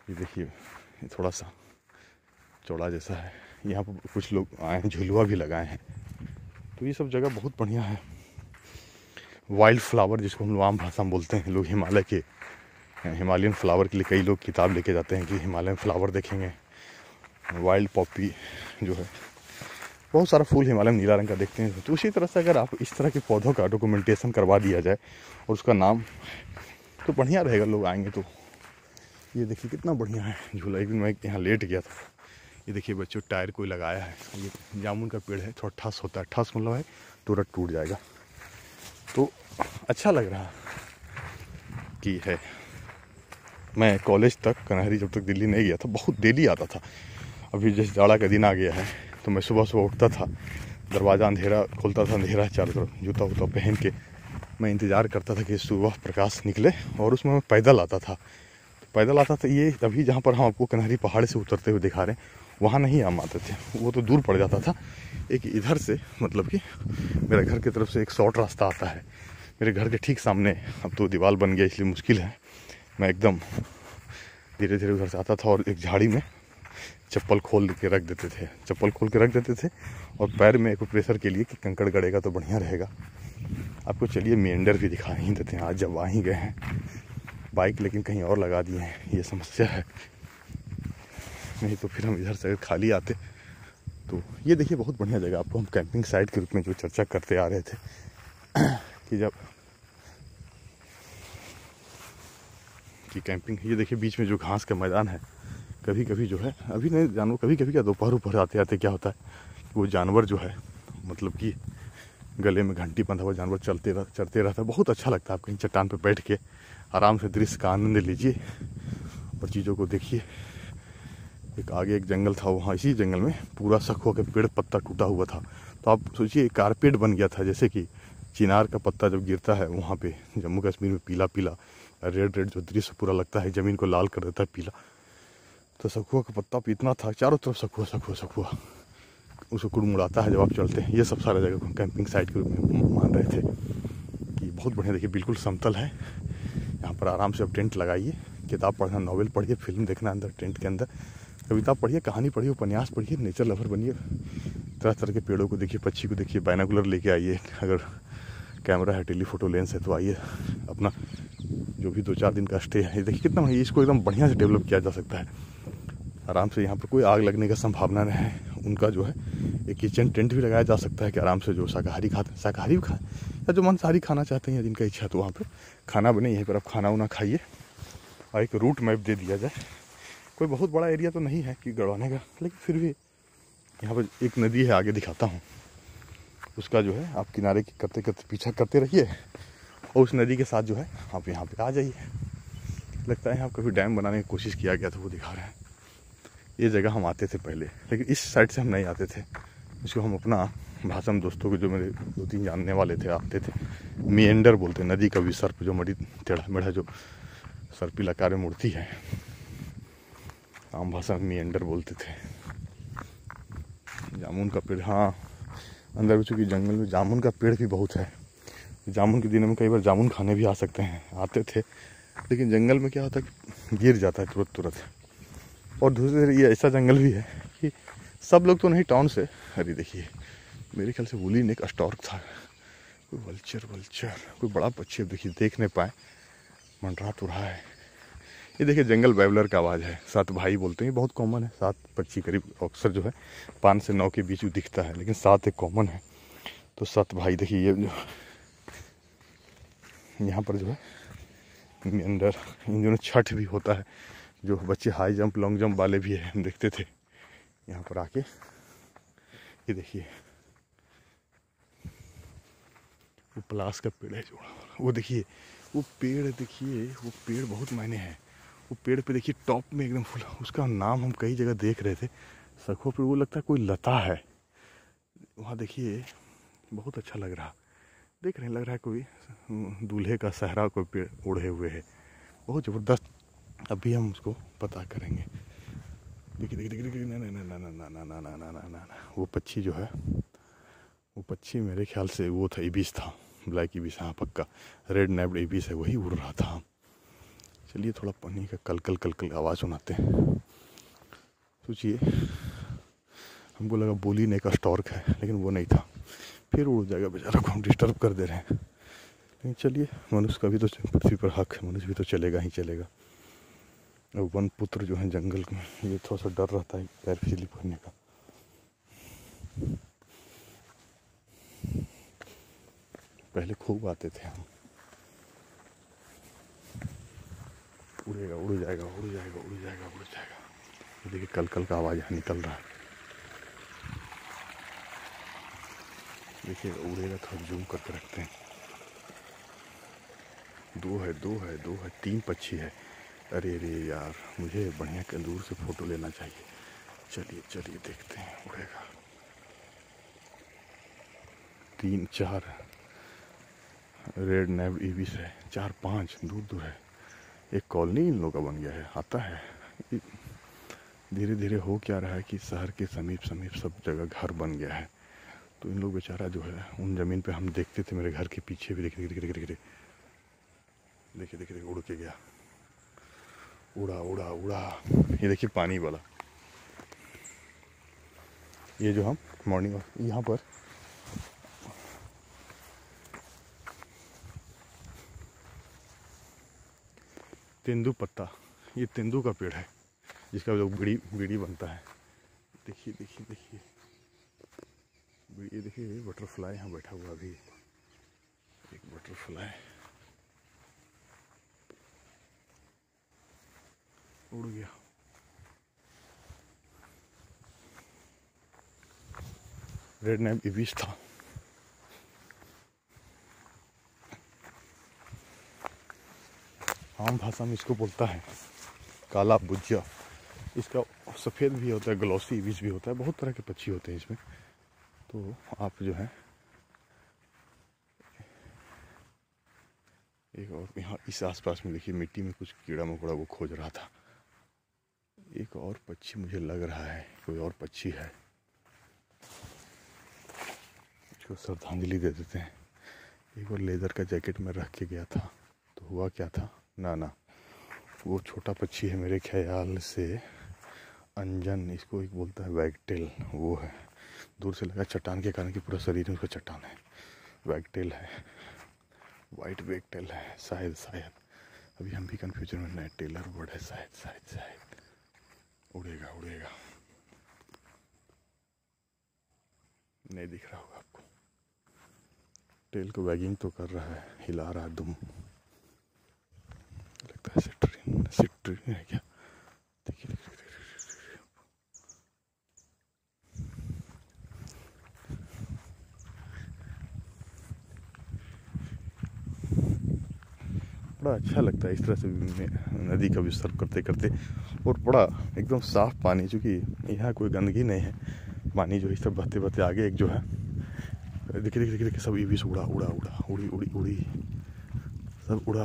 ये देखिए, थोड़ा सा चौड़ा जैसा है, यहाँ पर कुछ लोग आए हैं, झुलुआ भी लगाए हैं। तो ये सब जगह बहुत बढ़िया है। वाइल्ड फ्लावर जिसको हम लोग आम भाषा में बोलते हैं, लोग हिमालय के हिमालयन फ्लावर के लिए कई लोग किताब लेके जाते हैं कि हिमालयन फ्लावर देखेंगे। वाइल्ड पॉपी जो है, बहुत सारा फूल हिमालय में नीला रंग का देखते हैं। तो उसी तरह से अगर आप इस तरह के पौधों का डॉक्यूमेंटेशन करवा दिया जाए और उसका नाम, तो बढ़िया रहेगा, लोग आएंगे तो। ये देखिए कितना बढ़िया है झूला। एक दिन मैं यहाँ लेट गया था, ये देखिए बच्चों टायर कोई लगाया है। ये जामुन का पेड़ है, थोड़ा ठस होता है, ठस मतलब है तुरंत टूट जाएगा। तो अच्छा लग रहा कि है। मैं कॉलेज तक कन्हरी जब तक दिल्ली नहीं गया था, बहुत डेली आता था। अभी जैसे जाड़ा का दिन आ गया है तो मैं सुबह सुबह उठता था, दरवाज़ा अंधेरा खोलता था, अंधेरा चारों तरफ, जूता वूता पहन के मैं इंतज़ार करता था कि सुबह प्रकाश निकले, और उसमें मैं पैदल आता था। ये अभी जहाँ पर हम आपको कन्हरी पहाड़ से उतरते हुए दिखा रहे हैं, वहाँ नहीं हम आते थे, वो तो दूर पड़ जाता था। एक इधर से, मतलब कि मेरे घर की तरफ से एक शॉर्ट रास्ता आता है मेरे घर के ठीक सामने। अब तो दीवार बन गया इसलिए मुश्किल है, मैं एकदम धीरे धीरे उधर से आता था और एक झाड़ी में चप्पल खोल के रख देते थे और पैर में एक प्रेशर के लिए कि कंकड़ गड़ेगा तो बढ़िया रहेगा। आपको चलिए मियंडर भी दिखा ही देते हैं, आज जब आ ही गए हैं। बाइक लेकिन कहीं और लगा दिए हैं, ये समस्या है, नहीं तो फिर हम इधर से खाली आते। तो ये देखिए बहुत बढ़िया जगह, आपको हम कैंपिंग साइट के रूप में जो चर्चा करते आ रहे थे कि जब कि कैंपिंग, ये देखिए बीच में जो घास का मैदान है, कभी कभी जो है, अभी नहीं जानवर, कभी कभी क्या दोपहर ऊपर आते आते क्या होता है, वो जानवर जो है, मतलब कि गले में घंटी बंधा हुआ जानवर चलते चलते रहता है। बहुत अच्छा लगता है। आप कहीं चट्टान पर बैठ के आराम से दृश्य का आनंद लीजिए और चीज़ों को देखिए। एक आगे एक जंगल था, वहाँ इसी जंगल में पूरा सखुआ का पेड़ पत्ता टूटा हुआ था। तो आप सोचिए कारपेट बन गया था, जैसे कि चिनार का पत्ता जब गिरता है वहाँ पे जम्मू कश्मीर में पीला पीला रेड रेड जो दृश्य पूरा लगता है, ज़मीन को लाल कर देता है पीला। तो सखुआ का पत्ता पे इतना था, चारों तरफ सखुआ सखुआ सखुआ, उसको कुड़मुड़ाता है जब आप चलते हैं। ये सब सारा जगह को कैंपिंग साइट के रूप में मान रहे थे कि बहुत बढ़िया। देखिए बिल्कुल समतल है, यहाँ पर आराम से आप टेंट लगाइए, किताब पढ़ना, नॉवेल पढ़िए, फिल्म देखना अंदर टेंट के अंदर, कविता पढ़िए, कहानी पढ़िए, उपन्यास पढ़िए, नेचर लवर बनिए, तरह तरह के पेड़ों को देखिए, पक्षी को देखिए, बाइनोकुलर लेके आइए, अगर कैमरा है, टेलीफोटो लेंस है तो आइए। अपना जो भी 2-4 दिन का स्टे है, देखिए कितना इसको एकदम बढ़िया से डेवलप किया जा सकता है आराम से। यहाँ पर कोई आग लगने का संभावना नहीं है। उनका जो है एक किचन टेंट भी लगाया जा सकता है कि आराम से जो शाकाहारी खाते हैं शाकाहारी भी खाएं, या जो मांसाहारी खाना चाहते हैं या जिनका इच्छा, तो वहाँ पर खाना बने, यहीं पर आप खाना वाना खाइए। और एक रूट मैप दे दिया जाए। कोई बहुत बड़ा एरिया तो नहीं है कि गड़वाने का, लेकिन फिर भी यहाँ पर एक नदी है, आगे दिखाता हूँ, उसका जो है आप किनारे की करते करते पीछा करते रहिए और उस नदी के साथ जो है आप यहाँ पे आ जाइए। लगता है यहाँ कभी डैम बनाने की कोशिश किया गया था, वो दिखा रहे हैं। ये जगह हम आते थे पहले, लेकिन इस साइड से हम नहीं आते थे। इसको हम अपना भाषा में दोस्तों को, जो मेरे 2-3 जानने वाले थे, आते थे। मिएंडर बोलते हैं, नदी का विसर्प, जो मड़ी टेढ़ा मेढ़ा जो सर्पिलाकार में मुड़ती है, आम भाषा में मिएंडर बोलते थे। जामुन का पेड़, हाँ अंदर भी चूँकि जंगल में जामुन का पेड़ भी बहुत है। जामुन के दिनों में कई बार जामुन खाने भी आ सकते हैं, आते थे। लेकिन जंगल में क्या होता है कि गिर जाता है तुरंत तुरंत। और दूसरे ये ऐसा जंगल भी है कि सब लोग तो नहीं टाउन से, अरे देखिए मेरे ख्याल से वुलिन एक स्टॉर्क था, कोई वल्चर कोई बड़ा पक्षी, अब देखिए देख नहीं पाए, मंडरा तो रहा है। ये देखिए जंगल बैवलर का आवाज़ है, 7 भाई बोलते हैं, बहुत कॉमन है। 7 पक्षी करीब अक्सर जो है 5 से 9 के बीच में दिखता है, लेकिन 7 एक कॉमन है। तो 7 भाई देखिए, ये जो यहाँ पर जो है अंदर इन दिनों छठ भी होता है, जो बच्चे हाई जंप लॉन्ग जंप वाले भी है, हम देखते थे यहाँ पर आके। ये देखिए वो पलास का पेड़ है, जो वो देखिए वो पेड़, देखिए वो पेड़ बहुत मायने है। वो पेड़ पे देखिए टॉप में एकदम फूल, उसका नाम हम कई जगह देख रहे थे, सखुआ पे, वो लगता है कोई लता है वहाँ। देखिए बहुत अच्छा लग रहा, देख रहे हैं, लग रहा है कोई दूल्हे का सहरा कोई पेड़ ओढ़े हुए है, बहुत ज़बरदस्त। अभी हम उसको पता करेंगे। देखिए देखिए देखिए, ना ना ना ना ना ना ना ना ना ना, वो पक्षी जो है, वो पक्षी मेरे ख्याल से वो था, इबिस था, ब्लैक इबिस, हाँ पक्का रेड नेब्ड इबिस है, वही उड़ रहा था। चलिए थोड़ा पानी का कल कल आवाज़ सुनाते हैं। सोचिए हमको लगा बोली ने का स्टॉर्क है, लेकिन वो नहीं था। फिर उड़ जाएगा बेचारा को, हम डिस्टर्ब कर दे रहे हैं। लेकिन चलिए, मनुष्य का भी तो पृथ्वी पर हक है, मनुष्य भी तो चलेगा ही चलेगा। और वन पुत्र जो है जंगल में, ये थोड़ा सा डर रहता है पैर फिसली पड़ने का। पहले खूब आते थे हम। उड़ेगा, उड़ जाएगा, उड़ जाएगा, उड़ जाएगा, उड़ जाएगा। देखिए कल का आवाज़ यहाँ निकल रहा है। देखिए उड़ेगा, थोड़ा जूम करके रखते हैं। 2 है, 3 पक्षी है। अरे अरे यार, मुझे बढ़िया के दूर से फ़ोटो लेना चाहिए। चलिए चलिए देखते हैं, उड़ेगा। 3 4 रेड नेब्ड इबिस है, 4-5 दूर है। एक कॉलोनी इन लोगों का बन गया है, आता है। धीरे धीरे हो क्या रहा है कि शहर के समीप सब जगह घर बन गया है। तो इन लोग बेचारा जो है, उन ज़मीन पे हम देखते थे, मेरे घर के पीछे भी देखिए देखिए उड़ के गया, उड़ा उड़ा उड़ा। ये देखिए पानी वाला, ये जो हम मॉर्निंग वॉक यहाँ पर तेंदू पत्ता, ये तेंदू का पेड़ है जिसका जो बीड़ी बनता है। देखिए देखिए देखिए, ये देखिए बटरफ्लाई यहाँ बैठा हुआ, अभी एक बटरफ्लाई उड़ गया। रेड नेब्ड इबिस था। भाषा में इसको बोलता है काला बुज्जा। इसका सफ़ेद भी होता है, ग्लॉसी बीज भी होता है, बहुत तरह के पक्षी होते हैं इसमें। तो आप जो है एक और यहाँ इस आसपास में देखिए मिट्टी में कुछ कीड़ा मकोड़ा वो खोज रहा था। एक और पक्षी मुझे लग रहा है, कोई और पक्षी है, इसको श्रद्धांजलि दे देते हैं। एक और लेदर का जैकेट में रख के गया था, तो हुआ क्या था, ना वो छोटा पक्षी है मेरे ख्याल से अंजन, इसको एक बोलता है वैगटेल, वो है। दूर से लगा चट्टान के कारण कि पूरा शरीर में उसका चट्टान है। वैगटेल है, वाइट वैगटेल है शायद। अभी हम भी कन्फ्यूजन में नहीं, टेलर वर्ड है शायद। उड़ेगा नहीं दिख रहा होगा आपको। टेल को वैगिंग तो कर रहा है, हिला रहा है दुम, लगता है सिट्रीन है क्या, देखिए। बड़ा अच्छा लगता है इस तरह से नदी का विसर्जन करते करते, और बड़ा एकदम साफ पानी, चूँकि यहाँ कोई गंदगी नहीं है। पानी जो है इस तरह बहते बहते आगे एक जो है, देखिए सब ये भी उड़ी सब उड़ा,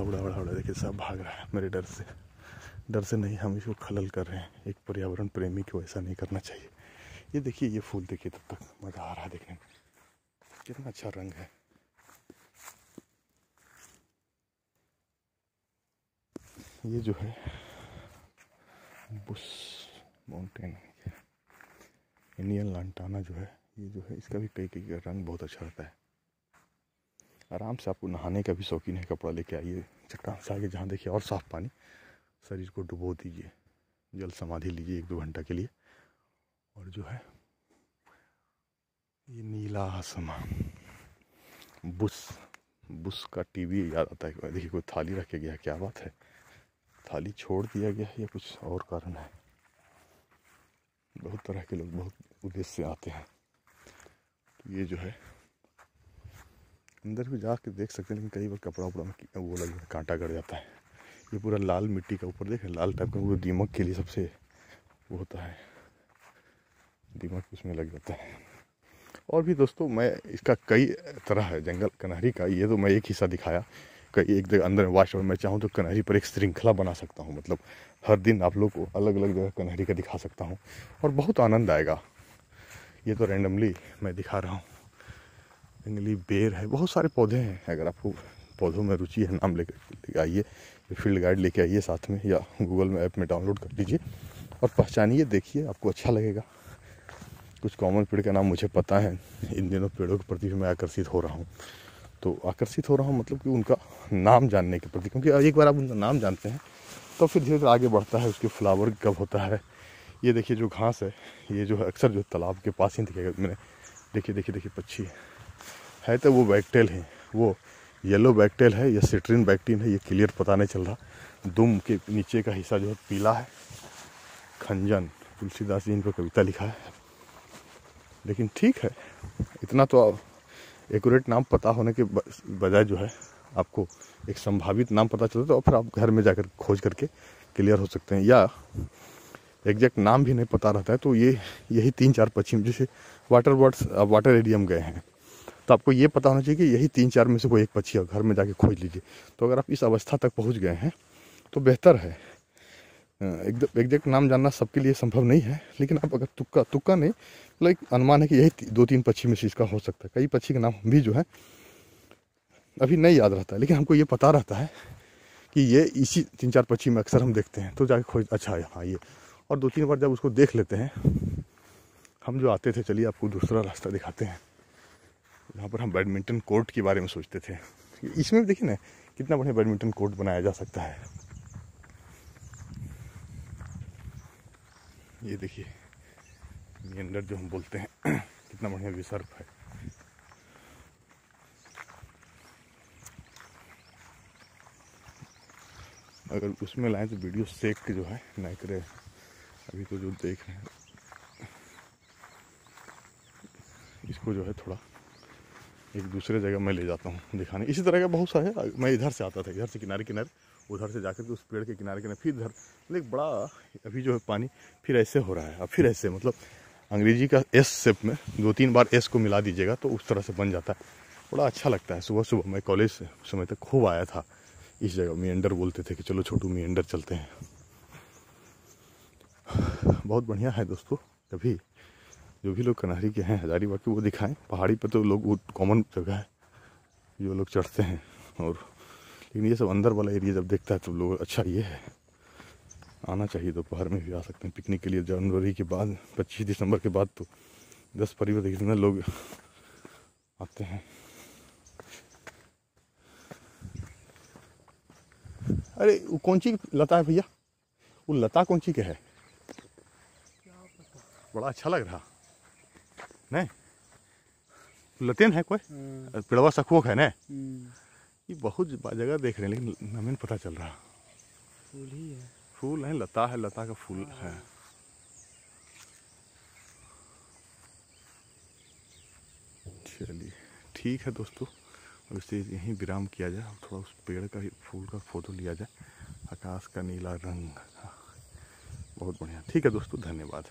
देखिए सब भाग रहा है मेरे डर से नहीं, हम इसको खलल कर रहे हैं। एक पर्यावरण प्रेमी को ऐसा नहीं करना चाहिए। ये देखिए, ये फूल देखिए, तब तक मज़ा आ रहा है देखने में, कितना अच्छा रंग है। ये जो है बुश माउंटेन इंडियन लांटाना जो है, ये जो है इसका भी कई का रंग बहुत अच्छा रहता है। आराम से आपको नहाने का भी शौकीन है, कपड़ा लेके आइए, चट्टान से आगे जहाँ देखिए और साफ़ पानी, शरीर को डुबो दीजिए, जल समाधि लीजिए 1-2 घंटा के लिए। और जो है ये नीला आसमान, बुश का टीवी याद आता है। देखिए कोई थाली रख के गया, क्या बात है, थाली छोड़ दिया गया है या कुछ और कारण है। बहुत तरह के लोग बहुत उद्देश्य से आते हैं। तो ये जो है अंदर भी जाके देख सकते हैं, लेकिन कई बार कपड़ा उपड़ा में वो लग कांटा गड़ जाता है। ये पूरा लाल मिट्टी का ऊपर देखें, लाल टाइप का, वो दीमक के लिए सबसे वो होता है, दीमक उसमें लग जाता है। और भी दोस्तों, मैं इसका कई तरह है जंगल कनहरी का, ये तो मैं एक हिस्सा दिखाया, कई एक जगह अंदर वाश, और मैं चाहूँ तो कनहरी पर एक श्रृंखला बना सकता हूँ, मतलब हर दिन आप लोग को अलग अलग जगह कनहरी का दिखा सकता हूँ और बहुत आनंद आएगा। ये तो रैंडमली मैं दिखा रहा हूँ। जंगली बेर है, बहुत सारे पौधे हैं। अगर आपको पौधों में रुचि है, नाम लेके आइए, फील्ड गाइड लेके आइए साथ में, या गूगल में ऐप में डाउनलोड कर लीजिए और पहचानिए, देखिए, आपको अच्छा लगेगा। कुछ कॉमन पेड़ का नाम मुझे पता है, इन दिनों पेड़ों के प्रति मैं आकर्षित हो रहा हूँ। तो आकर्षित हो रहा हूँ मतलब कि उनका नाम जानने के प्रति, क्योंकि एक बार आप उनका नाम जानते हैं तो फिर धीरे धीरे आगे बढ़ता है। उसके फ्लावर कब होता है, ये देखिए जो घास है, ये जो है अक्सर जो तालाब के पास ही दिखेगा। मैंने देखिए पक्षी है तो वो वैगटेल है, वो येलो वैगटेल है या सिट्रीन वैगटीन है, ये क्लियर पता नहीं चल रहा। दुम के नीचे का हिस्सा जो है पीला है। खंजन, तुलसीदास जी इन पर कविता लिखा है, लेकिन ठीक है, इतना तो एक्यूरेट नाम पता होने के बजाय जो है आपको एक संभावित नाम पता चलता है, तो फिर आप घर में जाकर खोज करके क्लियर हो सकते हैं। या एग्जैक्ट नाम भी नहीं पता रहता है तो यही 3-4 पक्षी, जैसे वाटर बर्ड्स, आप वाटर एरिया में गए हैं तो आपको ये पता होना चाहिए कि यही 3-4 में से कोई एक पक्षी है, घर में जाके खोज लीजिए। तो अगर आप इस अवस्था तक पहुंच गए हैं तो बेहतर है। एग्जैक्ट नाम जानना सबके लिए संभव नहीं है, लेकिन आप अगर तुक्का नहीं, लाइक अनुमान है कि यही 2-3 पक्षी में से इसका हो सकता है। कई पक्षी के नाम भी जो है अभी नहीं याद रहता है, लेकिन हमको ये पता रहता है कि ये इसी 3-4 पक्षी में अक्सर हम देखते हैं, तो जाके खोज, अच्छा है हाँ ये। और 2-3 बार जब उसको देख लेते हैं, हम जो आते थे, चलिए आपको दूसरा रास्ता दिखाते हैं, जहाँ पर हम बैडमिंटन कोर्ट के बारे में सोचते थे। इसमें भी देखिए ना कितना बढ़िया बैडमिंटन कोर्ट बनाया जा सकता है। ये देखिए मेंढर जो हम बोलते हैं, कितना बढ़िया विसर्प है। अगर उसमें लाएं तो वीडियो सेक के जो है ना करे, अभी तो जो देख रहे हैं इसको जो है थोड़ा एक दूसरे जगह मैं ले जाता हूँ दिखाने। इसी तरह का बहुत सा है। मैं इधर से आता था, इधर से किनारे उधर से जाकर के उस पेड़ के किनारे किनारे फिर इधर, मतलब बड़ा अभी जो है पानी फिर ऐसे हो रहा है। अब फिर ऐसे मतलब अंग्रेजी का एस शेप में 2-3 बार एस को मिला दीजिएगा तो उस तरह से बन जाता है। बड़ा अच्छा लगता है। सुबह सुबह मैं कॉलेज से समय तक खूब आया था इस जगह। मियंडर बोलते थे कि चलो छोटू मियंडर चलते हैं। बहुत बढ़िया है दोस्तों। कभी जो भी लोग कन्हारी के हैं हजारीबाग के वो दिखाएं। पहाड़ी पर तो लोग वो कॉमन जगह है जो लोग चढ़ते हैं, और लेकिन ये सब अंदर वाला एरिया जब देखता है तो लोग अच्छा ये है, आना चाहिए। दोपहर में भी आ सकते हैं पिकनिक के लिए। जनवरी के बाद 25 दिसंबर के बाद तो 10 फरवरी तक इतने लोग आते हैं। अरे वो कौन सी लता है भैया? वो लता कौन सी के है? बड़ा अच्छा लग रहा नहीं? लतेन है कोई पेड़वा सखोक है ना? ये बहुत जगह देख रहे हैं लेकिन हमें पता चल रहा। फूल ही है, फूल है, लता है, लता का फूल है। चलिए ठीक है दोस्तों, अब इसे यहीं विराम किया जाए। थोड़ा उस पेड़ का फूल का फोटो लिया जाए, आकाश का नीला रंग बहुत बढ़िया। ठीक है दोस्तों, धन्यवाद।